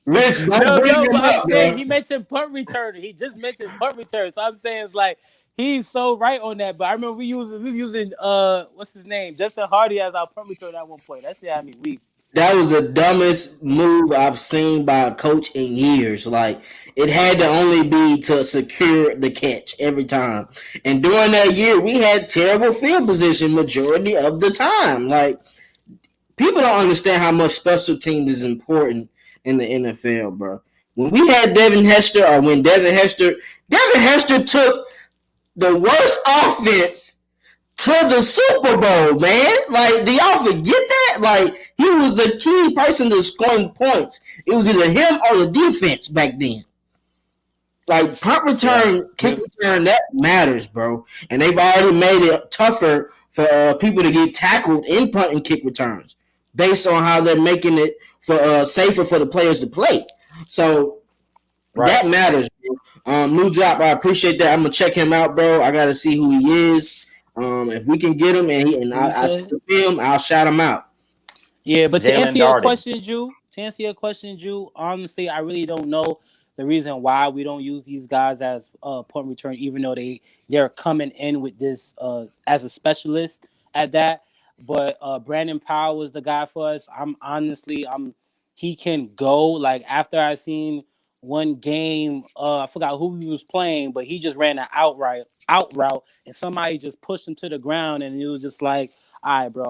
Rich, don't bring him up, bro. He mentioned punt returner. He just mentioned punt return. So I'm saying it's like he's so right on that. But I remember we was using what's his name? Justin Hardy as our punt returner at one point. That shit had me weak. That was the dumbest move I've seen by a coach in years. Like, it had to only be to secure the catch every time. And during that year, we had terrible field position majority of the time. Like, people don't understand how much special teams is important in the NFL, bro. When we had Devin Hester took the worst offense to the Super Bowl, man. Like, do y'all forget that? Like, he was the key person to scoring points. It was either him or the defense back then. Like, punt return, kick return, that matters, bro. And they've already made it tougher for people to get tackled in punt and kick returns based on how they're making it for safer for the players to play. So that matters, bro. New drop, I appreciate that. I'm going to check him out, bro. I got to see who he is. If we can get him and I see him, I'll shout him out. Yeah, but to answer your question, Drew, honestly, I really don't know the reason why we don't use these guys as punt return, even though they're coming in with this as a specialist at that. But Brandon Powell was the guy for us. He can go. Like after I seen one game, I forgot who he was playing, but he just ran an out route, and somebody just pushed him to the ground, and it was just like, all right, bro,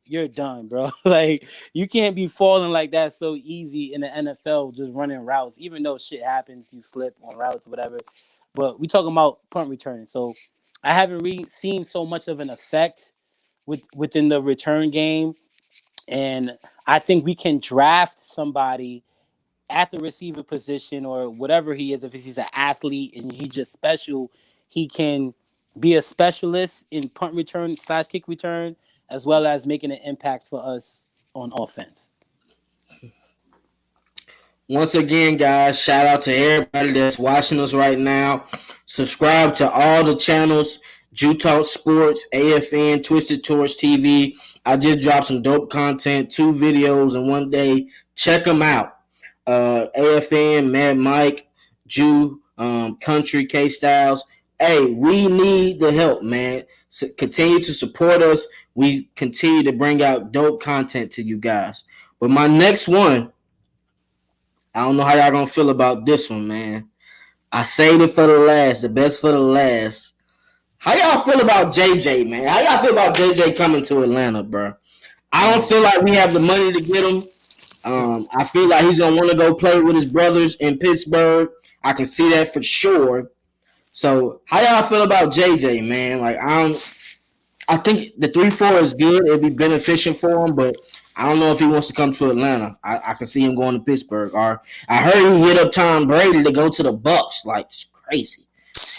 you're done, bro. Like you can't be falling like that so easy in the NFL, just running routes. Even though shit happens, you slip on routes or whatever. But we talking about punt returning, so I haven't seen so much of an effect within the return game, and I think we can draft somebody at the receiver position or whatever he is. If he's an athlete and he's just special, he can be a specialist in punt return / kick return, as well as making an impact for us on offense. Once again, guys, shout out to everybody that's watching us right now. Subscribe to all the channels, Jew Talk Sports, AFN, Twisted Torch TV. I just dropped some dope content, 2 videos in one day. Check them out. AFN, Mad Mike, Jew, Country, K-Styles. Hey, we need the help, man. So continue to support us. We continue to bring out dope content to you guys. But my next one, I don't know how y'all gonna feel about this one, man. I saved it for the last, the best for the last. How y'all feel about JJ, man? How y'all feel about JJ coming to Atlanta, bro? I don't feel like we have the money to get him. I feel like he's gonna want to go play with his brothers in Pittsburgh. I can see that for sure. So, how y'all feel about JJ, man? Like, I think the 3-4 is good. It'd be beneficial for him, but I don't know if he wants to come to Atlanta. I can see him going to Pittsburgh. Or I heard he hit up Tom Brady to go to the Bucs. Like, it's crazy.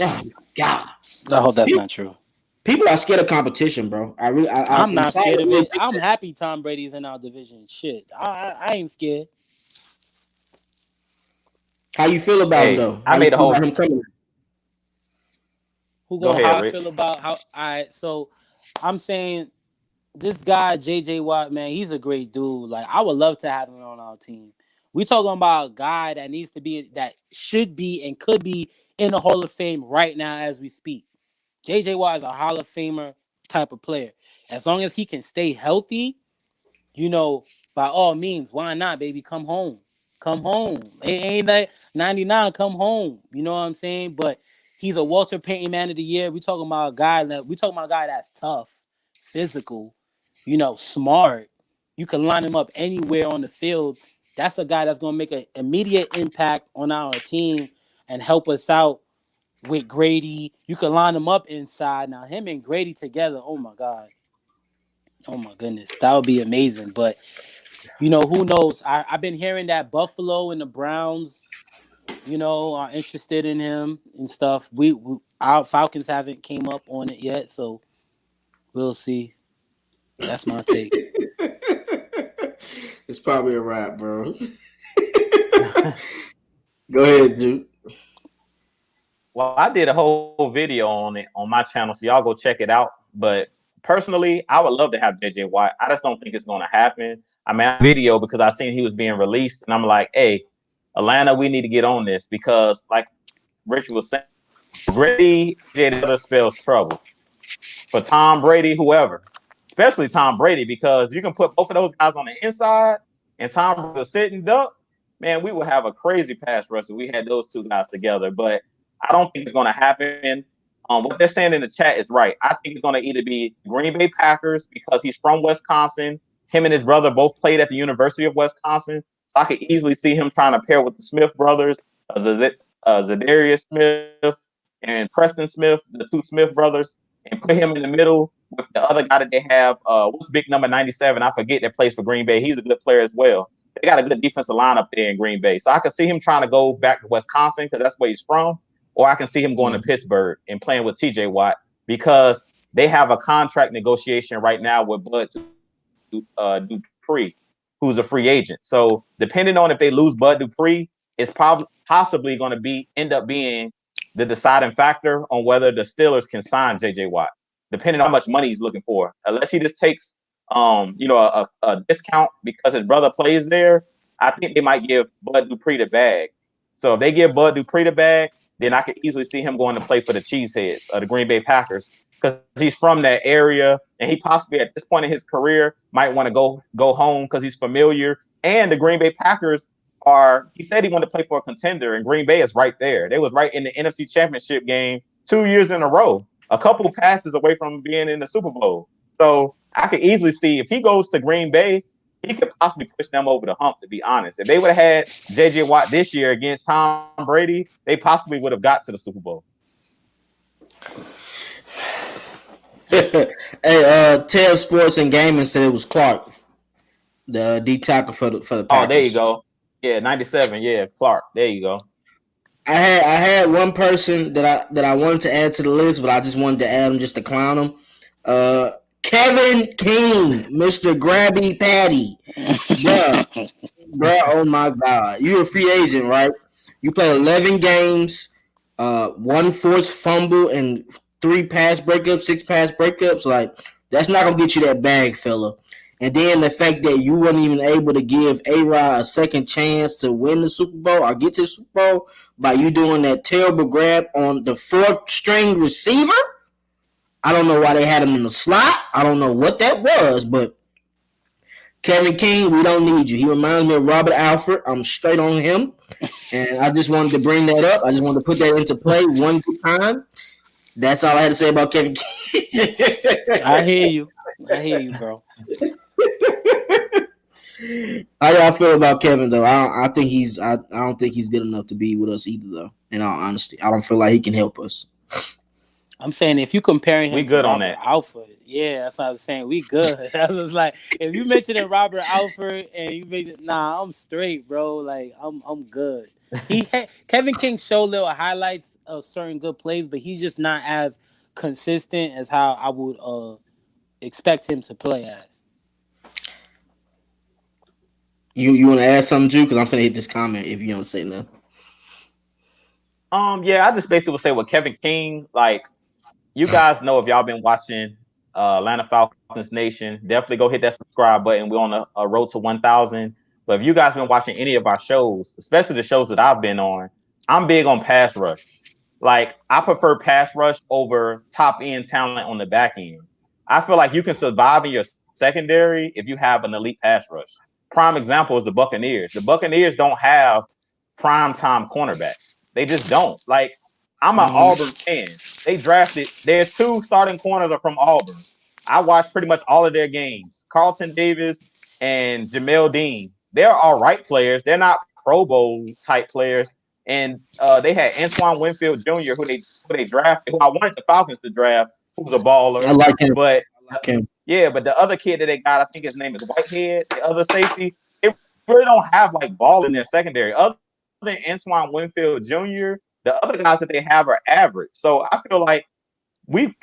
Oh my God. I hope that's not true. People are scared of competition, bro. I'm not scared of it. I'm happy Tom Brady's in our division. Shit, I ain't scared. How you feel about him, though? I made a whole. Who gonna how I feel about how? All right, so I'm saying this guy JJ Watt, man, he's a great dude. Like I would love to have him on our team. We talking about a guy that needs to be, that should be and could be in the Hall of Fame right now as we speak. JJ Watt is a Hall of Famer type of player. As long as he can stay healthy, you know, by all means, why not, baby? Come home. Come home. It ain't like 99, come home. You know what I'm saying? But he's a Walter Payton Man of the Year. We talking about a guy that's tough, physical, you know, smart. You can line him up anywhere on the field. That's a guy that's going to make an immediate impact on our team and help us out with Grady. You can line him up inside. Now, him and Grady together, oh, my God. Oh, my goodness. That would be amazing. But, you know, who knows? I've been hearing that Buffalo and the Browns, you know, are interested in him and stuff. Our Falcons haven't came up on it yet, so we'll see. That's my take. It's probably a wrap, bro. Go ahead, dude. Well, I did a whole video on it on my channel, so y'all go check it out. But personally, I would love to have JJ Watt. I just don't think it's going to happen. I mean, I video because I seen he was being released, and I'm like, hey, Atlanta, we need to get on this because, like Rich was saying, Brady, JJ other spells trouble for Tom Brady, whoever, especially Tom Brady, because you can put both of those guys on the inside and Tom Brady's a sitting duck. Man, we would have a crazy pass rush if we had those two guys together. But I don't think it's going to happen. What they're saying in the chat is right. I think it's going to either be Green Bay Packers because he's from Wisconsin. Him and his brother both played at the University of Wisconsin. So I could easily see him trying to pair with the Smith brothers, Zadarius Smith and Preston Smith, the two Smith brothers, and put him in the middle with the other guy that they have. What's big number 97? I forget that plays for Green Bay. He's a good player as well. They got a good defensive line up there in Green Bay. So I can see him trying to go back to Wisconsin because that's where he's from. Or I can see him going to Pittsburgh and playing with TJ Watt because they have a contract negotiation right now with Bud Dupree, who's a free agent. So depending on if they lose Bud Dupree, it's possibly going to end up being the deciding factor on whether the Steelers can sign JJ Watt, depending on how much money he's looking for. Unless he just takes a discount because his brother plays there, I think they might give Bud Dupree the bag. So if they give Bud Dupree the bag, then I could easily see him going to play for the Cheeseheads or the Green Bay Packers because he's from that area and he possibly at this point in his career might want to go home because he's familiar. And the Green Bay Packers he said he wanted to play for a contender, and Green Bay is right there. They was right in the NFC Championship game 2 years in a row, a couple passes away from being in the Super Bowl. So I could easily see if he goes to Green Bay, he could possibly push them over the hump, to be honest. If they would have had JJ Watt this year against Tom Brady, they possibly would have got to the Super Bowl. Hey, Tail Sports and Gaming said it was Clark, the D tackle for the Packers. Oh, there you go. Yeah, 97. Yeah, Clark. There you go. I had one person that I wanted to add to the list, but I just wanted to add him just to clown him. Kevin King, Mr. Grabby Patty. Bruh, oh my God. You're a free agent, right? You played 11 games, 1 forced fumble, and 3 pass breakups, 6 pass breakups. Like, that's not going to get you that bag, fella. And then the fact that you weren't even able to give A-Rod a second chance to win the Super Bowl or get to the Super Bowl by you doing that terrible grab on the 4th string receiver. I don't know why they had him in the slot. I don't know what that was, but Kevin King, we don't need you. He reminds me of Robert Alford. I'm straight on him. And I just wanted to bring that up. I just wanted to put that into play one good time. That's all I had to say about Kevin King. I hear you, bro. How y'all feel about Kevin though? I think he's I don't think he's good enough to be with us either though. In all honesty, I don't feel like he can help us. I'm saying if you comparing him we good to on Robert that. Alford, yeah, that's what I was saying. We good. I was like, if you mentioned Robert Alford and you mentioned, nah, I'm straight, bro. Like I'm good. Kevin King showed little highlights of certain good plays, but he's just not as consistent as how I would expect him to play as. You want to add something, Drew? Because I'm finna hit this comment if you don't say nothing. Yeah, I just basically would say with Kevin King, like you guys know if y'all been watching Atlanta Falcons Nation, definitely go hit that subscribe button. We're on a road to 1,000. But if you guys been watching any of our shows, especially the shows that I've been on, I'm big on pass rush. Like I prefer pass rush over top end talent on the back end. I feel like you can survive in your secondary if you have an elite pass rush. Prime example is the Buccaneers. The Buccaneers don't have prime time cornerbacks. They just don't. Like I'm an Auburn fan. There's 2 starting corners are from Auburn. I watched pretty much all of their games. Carlton Davis and Jamel Dean. They're all right players. They're not Pro Bowl type players. And they had Antoine Winfield Jr., who they drafted, who I wanted the Falcons to draft, who's a baller. I like him. But him. Yeah, but the other kid that they got, I think his name is Whitehead, the other safety, they really don't have like ball in their secondary. Other than Antoine Winfield Jr., the other guys that they have are average. So I feel like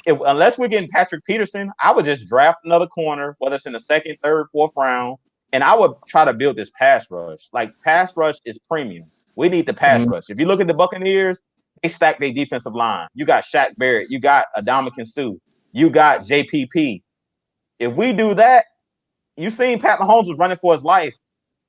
unless we're getting Patrick Peterson, I would just draft another corner, whether it's in the 2nd, 3rd, 4th round, And I would try to build this pass rush. Like, pass rush is premium. We need the pass rush. If you look at the Buccaneers, they stack their defensive line. You got Shaq Barrett. You got Adama Sue. You got JPP. If we do that, you seen Pat Mahomes was running for his life.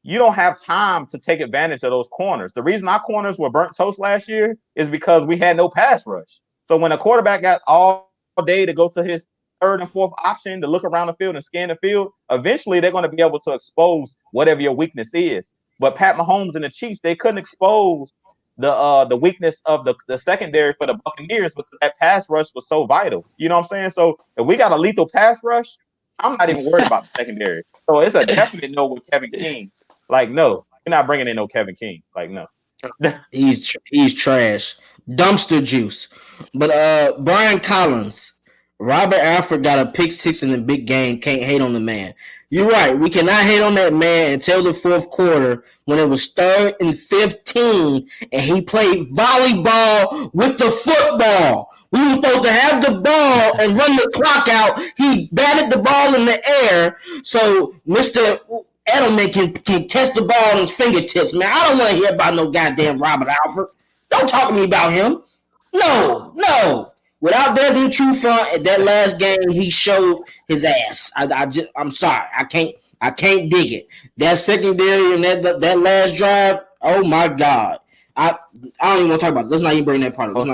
You don't have time to take advantage of those corners. The reason our corners were burnt toast last year is because we had no pass rush. So when a quarterback got all day to go to his third and fourth option to look around the field and scan the field, eventually they're going to be able to expose whatever your weakness is. But Pat Mahomes and the Chiefs, they couldn't expose the weakness of the secondary for the Buccaneers because that pass rush was so vital. You know what I'm saying? So if we got a lethal pass rush, I'm not even worried about the secondary. So it's a definite no with Kevin King. Like, no, you're not bringing in no Kevin King. Like, no. He's trash. Dumpster juice. But Brian Collins, Robert Alford got a pick 6 in the big game. Can't hate on the man. You're right. We cannot hate on that man until the fourth quarter when it was 3rd and 15 and he played volleyball with the football. We were supposed to have the ball and run the clock out. He batted the ball in the air so Mr. Edelman can test the ball on his fingertips. Man, I don't want to hear about no goddamn Robert Alford. Don't talk to me about him. No. Without Desmond Trufant at that last game, he showed his ass. I'm sorry. I can't dig it. That secondary and that last drive, oh my God. I don't even want to talk about it. Let's not even bring that part up. I don't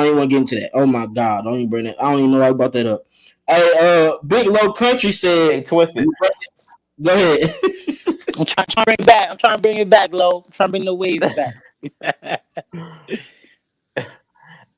even want to get into that. Oh my God. Don't even bring that. I don't even know why I brought that up. Hey, Big Low Country said, hey, Twisted. Go ahead. I'm trying to bring it back. I'm trying to bring it back, Lo. I'm trying to bring the waves back.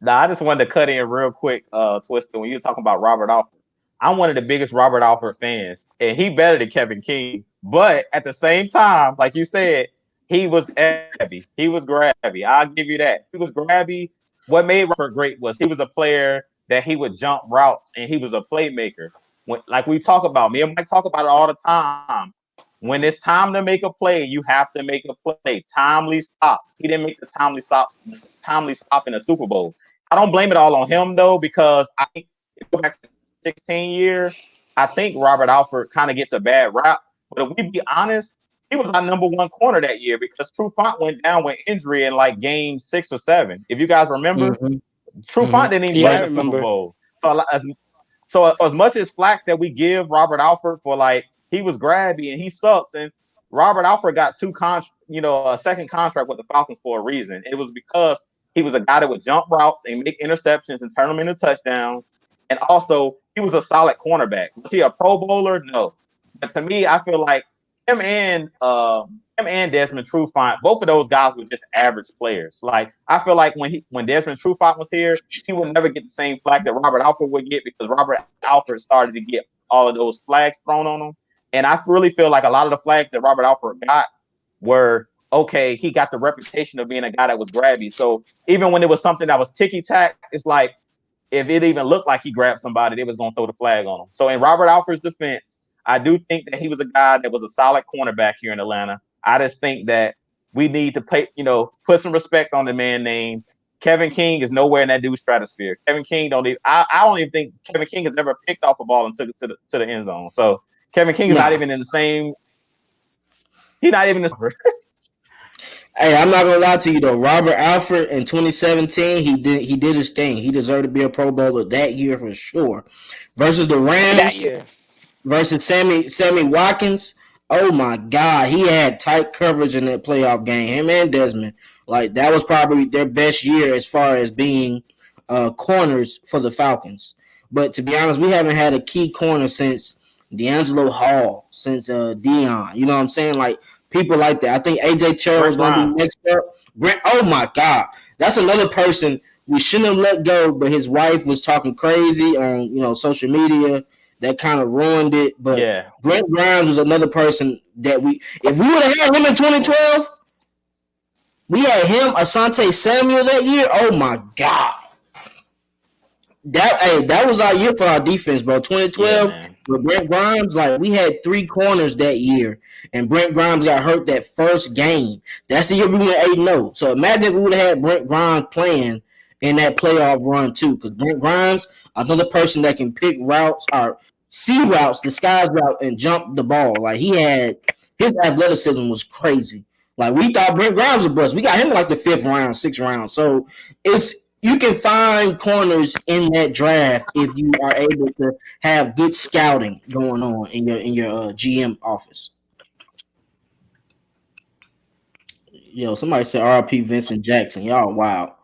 Nah, I just wanted to cut in real quick, Twisted. When you were talking about Robert Alford, I'm one of the biggest Robert Alford fans, and he better than Kevin King. But at the same time, like you said, he was grabby. He was grabby. I'll give you that. He was grabby. What made Robert great was he was a player that he would jump routes, and he was a playmaker. Like we talk about, me and Mike talk about it all the time. When it's time to make a play, you have to make a play. Timely stops. He didn't make the timely stop in the Super Bowl. I don't blame it all on him though, because I think if you go back to the 16 year, I think Robert Alford kind of gets a bad rap. But if we be honest, he was our number one corner that year because Trufant went down with injury in like game 6 or 7. If you guys remember, Trufant didn't even play the Super Bowl. So as much as flack that we give Robert Alford for like he was grabby and he sucks, and Robert Alford got a second contract with the Falcons for a reason. It was because he was a guy that would jump routes and make interceptions and turn them into touchdowns. And also, he was a solid cornerback. Was he a Pro Bowler? No. But to me, I feel like him and Desmond Trufant, both of those guys were just average players. Like, I feel like when Desmond Trufant was here, he would never get the same flag that Robert Alford would get because Robert Alford started to get all of those flags thrown on him. And I really feel like a lot of the flags that Robert Alford got were, okay, he got the reputation of being a guy that was grabby. So even when it was something that was ticky-tack, it's like, if it even looked like he grabbed somebody, they was going to throw the flag on him. So in Robert Alford's defense, I do think that he was a guy that was a solid cornerback here in Atlanta. I just think that we need to put some respect on the man name. Kevin King is nowhere in that dude's stratosphere. Kevin King I don't even think Kevin King has ever picked off a ball and took it to the end zone. So Kevin King is not even in the same. He's not even the. Hey, I'm not gonna lie to you though. Robert Alford in 2017, he did his thing. He deserved to be a Pro Bowler that year for sure. Versus the Rams that year. Versus Sammy Watkins. Oh my God, he had tight coverage in that playoff game. Him and Desmond, like that was probably their best year as far as being corners for the Falcons. But to be honest, we haven't had a key corner since D'Angelo Hall, since Dion. You know what I'm saying? Like people like that. I think AJ Terrell is going to be next up. Brent, oh my God, that's another person we shouldn't have let go. But his wife was talking crazy on social media. That kind of ruined it. But yeah. Brent Grimes was another person that if we would have had him in 2012, we had him, Asante Samuel that year. Oh my God. That was our year for our defense, bro. 2012 with Brent Grimes, like we had 3 corners that year, and Brent Grimes got hurt that first game. That's the year we went 8-0. So imagine if we would have had Brent Grimes playing in that playoff run too, because Brent Grimes, another person that can pick routes or C routes, disguise route, and jump the ball. Like his athleticism was crazy. Like we thought Brent Grimes was a bust. We got him like the 5th round, 6th round. So you can find corners in that draft if you are able to have good scouting going on in your GM office. Yo, somebody said RP Vincent Jackson. Y'all wow.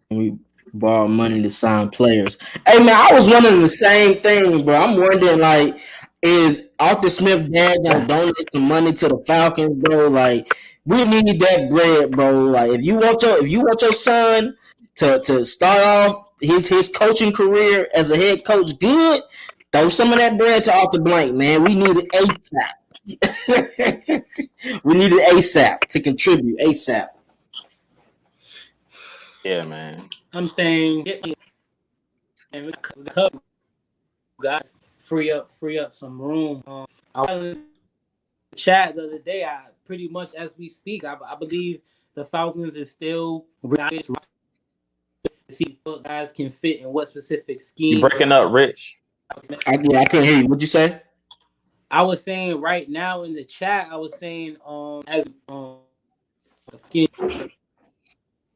We borrow money to sign players. Hey man, I was wondering the same thing, bro. I'm wondering like, is Arthur Smith dad gonna donate some money to the Falcons, bro? Like, we need that bread, bro. Like, if you want your son to start off his coaching career as a head coach good, throw some of that bread to Arthur Blank, man. We need it ASAP. We need it ASAP to contribute ASAP. Yeah, man. I'm saying, guys, free up some room. I was in the chat the other day. I pretty much as we speak, I believe the Falcons is still to see what guys can fit in what specific scheme. You breaking up, Rich? I can't hear you. What'd you say? I was saying right now in the chat. I was saying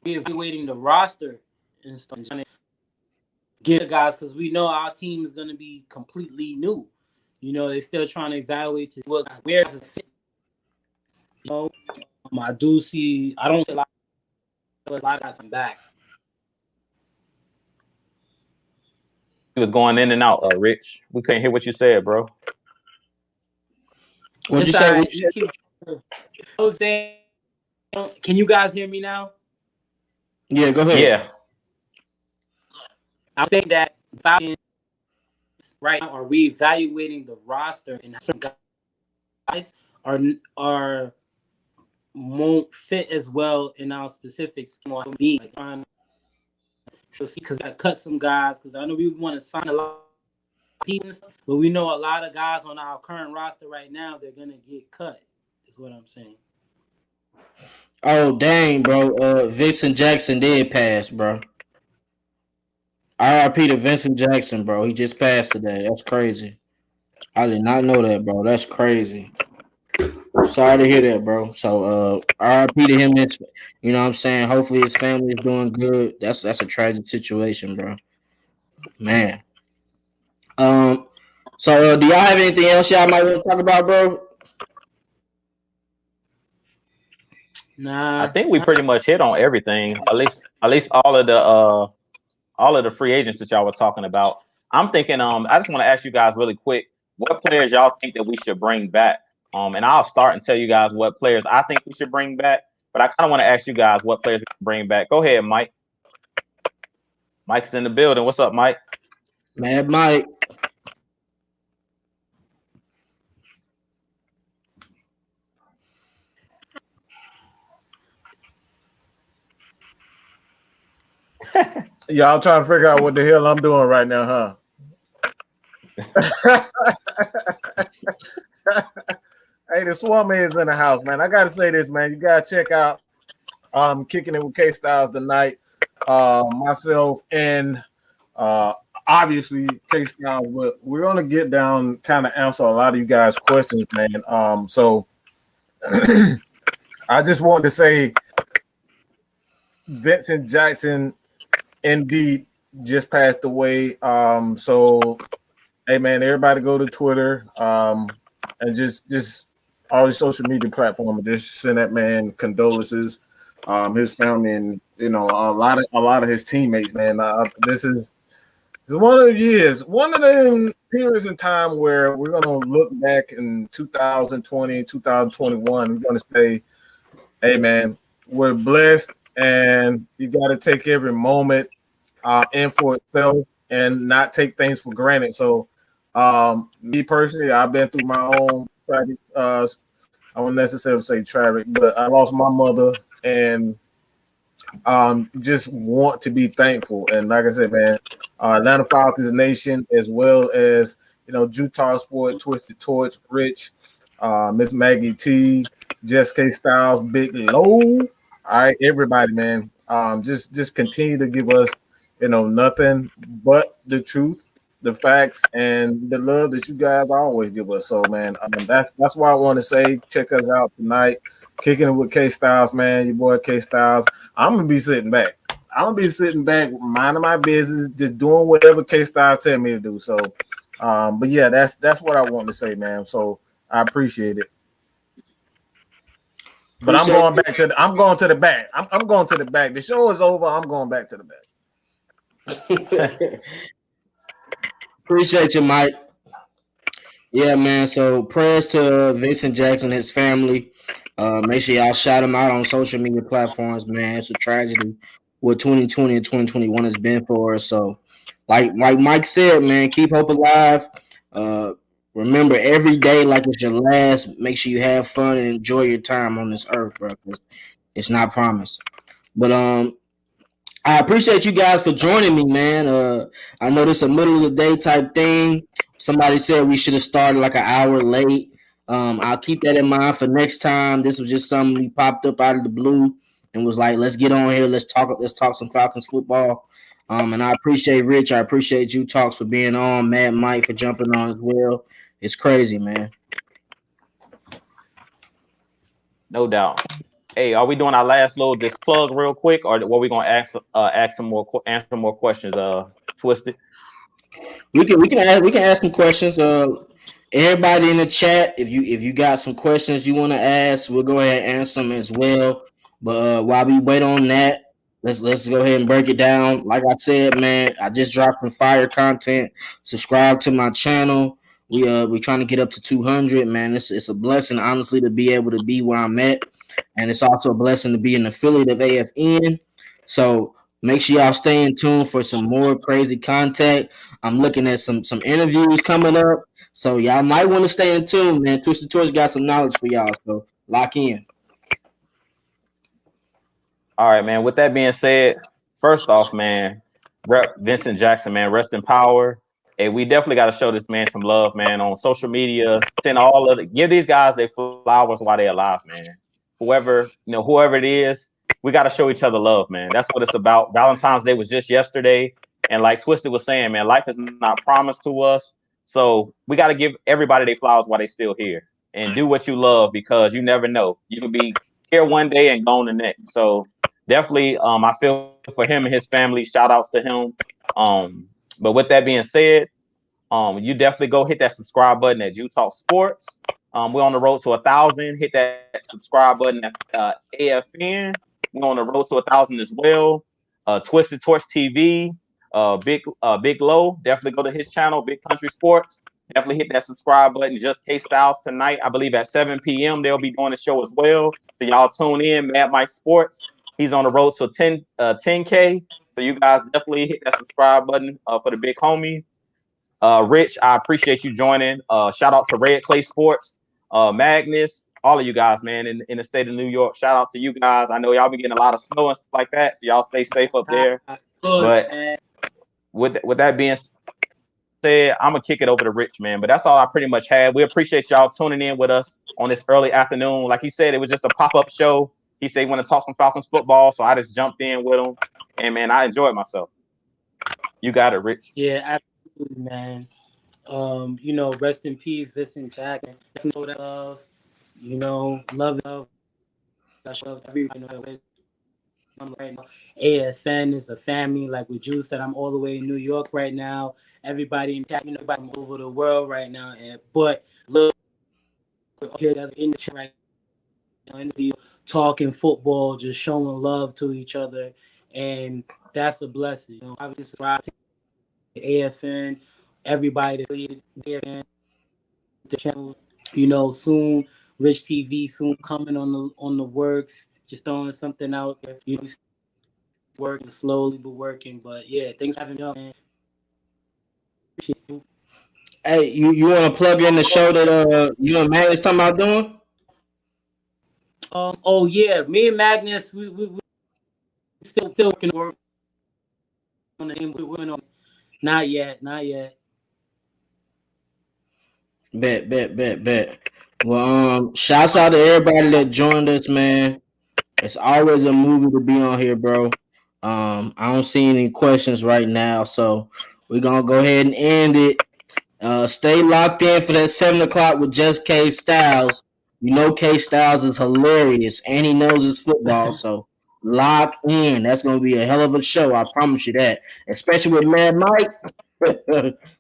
evaluating the roster and stuff, trying to get the guys because we know our team is going to be completely new. You know, they're still trying to evaluate to what where does it fit. You know, I do see. I don't see a lot of guys come back. He was going in and out, Rich. We couldn't hear what you said, bro. What'd you say? I was saying, can you guys hear me now? Yeah, go ahead. Yeah. I'm saying that Falcons right now are reevaluating the roster and some guys are won't fit as well in our specific scheme. So see, because I cut some guys because I know we want to sign a lot of people, but we know a lot of guys on our current roster right now they're gonna get cut. Is what I'm saying. Oh dang, bro! Vincent Jackson did pass, bro. RIP to Vincent Jackson, bro. He just passed today. That's crazy. I did not know that, bro. That's crazy. Sorry to hear that, bro. So RIP to him. You know what I'm saying? Hopefully his family is doing good. That's a tragic situation, bro. Man. So do y'all have anything else y'all might want to talk about, bro? Nah. I think we pretty much hit on everything. At least all of the free agents that y'all were talking about. I'm thinking, I just want to ask you guys really quick, what players y'all think that we should bring back? And I'll start and tell you guys what players I think we should bring back, but I kind of want to ask you guys what players we should bring back. Go ahead, Mike. Mike's in the building. What's up, Mike? Mad Mike. Y'all trying to figure out what the hell I'm doing right now, huh? Hey, the Swamp is in the house, man. I gotta say this, man. You gotta check out Kicking It with K Styles tonight. Myself and obviously K Styles, but we're gonna get down, kind of answer a lot of you guys' questions, man. So I just wanted to say Vincent Jackson indeed just passed away. So hey man, everybody go to Twitter and just all the social media platforms, just send that man condolences, his family, and you know a lot of his teammates, man. This is one of the years, one of them periods in time where we're gonna look back in 2020, 2021. We're gonna say, hey man, we're blessed, and you got to take every moment in for itself and not take things for granted. So me personally, I've been through my own tragic, I won't necessarily say tragic, but I lost my mother, and just want to be thankful. And like I said, man, Atlanta Falcons Nation, as well as, you know, Utah Sport, Twisted Torch, Rich, Miss Maggie T, Jess K Styles, Big Low. All right, everybody, man. Just continue to give us nothing but the truth, the facts, and the love that you guys always give us. So, man, that's why I want to say check us out tonight. Kicking it with K Styles, man. Your boy K Styles. I'm gonna be sitting back. Minding my business, just doing whatever K Styles tell me to do. So, but yeah, that's what I want to say, man. So I appreciate it. But I'm going back to the I'm going to the back. I'm going to the back. The show is over. I'm going back to the back. Appreciate you, Mike. Yeah, man. So prayers to Vincent Jackson, his family. Make sure y'all shout him out on social media platforms, man. It's a tragedy what 2020 and 2021 has been for us. So, like Mike said, man, keep hope alive. Remember every day like it's your last. Make sure you have fun and enjoy your time on this earth, bro. It's not promised. But I appreciate you guys for joining me, man. I know this is a middle of the day type thing. Somebody said we should have started like an hour late. I'll keep that in mind for next time. This was just something we popped up out of the blue and was like, let's get on here. Let's talk some Falcons football. And I appreciate Rich. I appreciate you, Talks, for being on. Matt, Mike for jumping on as well. It's crazy, man. No doubt. Hey, are we doing our last little just plug real quick, or what we gonna answer some more questions? Twisted. We can ask some questions. Everybody in the chat, if you got some questions you want to ask, we'll go ahead and answer them as well. But while we wait on that, let's go ahead and break it down. Like I said, man, I just dropped some fire content. Subscribe to my channel. We're trying to get up to 200, man. It's a blessing, honestly, to be able to be where I'm at, and it's also a blessing to be an affiliate of AFN. So make sure y'all stay in tune for some more crazy content. I'm looking at some interviews coming up, so y'all might want to stay in tune, man. Twisted Torch got some knowledge for y'all, so lock in. All right, man. With that being said, first off, man, Rep Vincent Jackson, man, rest in power. Hey, we definitely got to show this man some love, man, on social media. Give these guys their flowers while they're alive, man. Whoever it is, we got to show each other love, man. That's what it's about. Valentine's Day was just yesterday. And like Twisted was saying, man, life is not promised to us. So we got to give everybody their flowers while they're still here. And do what you love, because you never know. You can be here one day and gone the next. So definitely, I feel for him and his family. Shout outs to him. But with that being said, you definitely go hit that subscribe button at Talk Sports. We're on the road to 1,000. Hit that subscribe button at AFN. We're on the road to 1,000 as well. Twisted Torch TV. Big Low. Definitely go to his channel, Big Country Sports. Definitely hit that subscribe button. Just K Styles tonight, I believe at 7 p.m. they'll be doing the show as well. So y'all tune in. Mad Mike Sports. He's on the road to 10K. So you guys definitely hit that subscribe button for the big homie. Rich, I appreciate you joining. Shout out to Red Clay Sports, Magnus, all of you guys, man, in the state of New York. Shout out to you guys. I know y'all be getting a lot of snow and stuff like that, so y'all stay safe up there. But with that being said, I'm gonna kick it over to Rich, man. But that's all I pretty much had. We appreciate y'all tuning in with us on this early afternoon. Like he said, it was just a pop-up show. He said he want to talk some Falcons football, so I just jumped in with him, and man, I enjoyed myself. You got it, Rich. Yeah, absolutely, man. Rest in peace, Vincent Jackson. Show that love, love. I love everybody. Right now, AFN is a family. Like what you said, I'm all the way in New York right now. Everybody in chat, everybody over the world right now. But look, here in the chat right now, in the talking football, just showing love to each other, and that's a blessing. Obviously, subscribe to AFN, everybody that AFN, the channel. Soon Rich TV soon coming on the works. Just throwing something out there. Working slowly but working. But yeah, thanks for having me on, man. Hey, you want to plug in the show that you and Magnus talking about doing? Oh yeah, me and Magnus, we still working on the name. We're on. Not yet. Bet. Well, shouts out to everybody that joined us, man. It's always a movie to be on here, bro. I don't see any questions right now, so we're gonna go ahead and end it. Stay locked in for that 7 o'clock with Just K Styles. You know K Styles is hilarious and he knows his football, so lock in. That's gonna be a hell of a show. I promise you that. Especially with Mad Mike.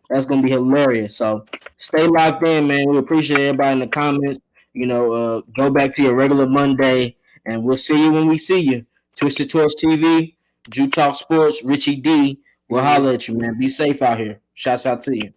That's gonna be hilarious. So stay locked in, man. We appreciate everybody in the comments. Go back to your regular Monday, and we'll see you when we see you. Twisted Torch TV, Drew Talk Sports, Richie D. We'll holler at you, man. Be safe out here. Shouts out to you.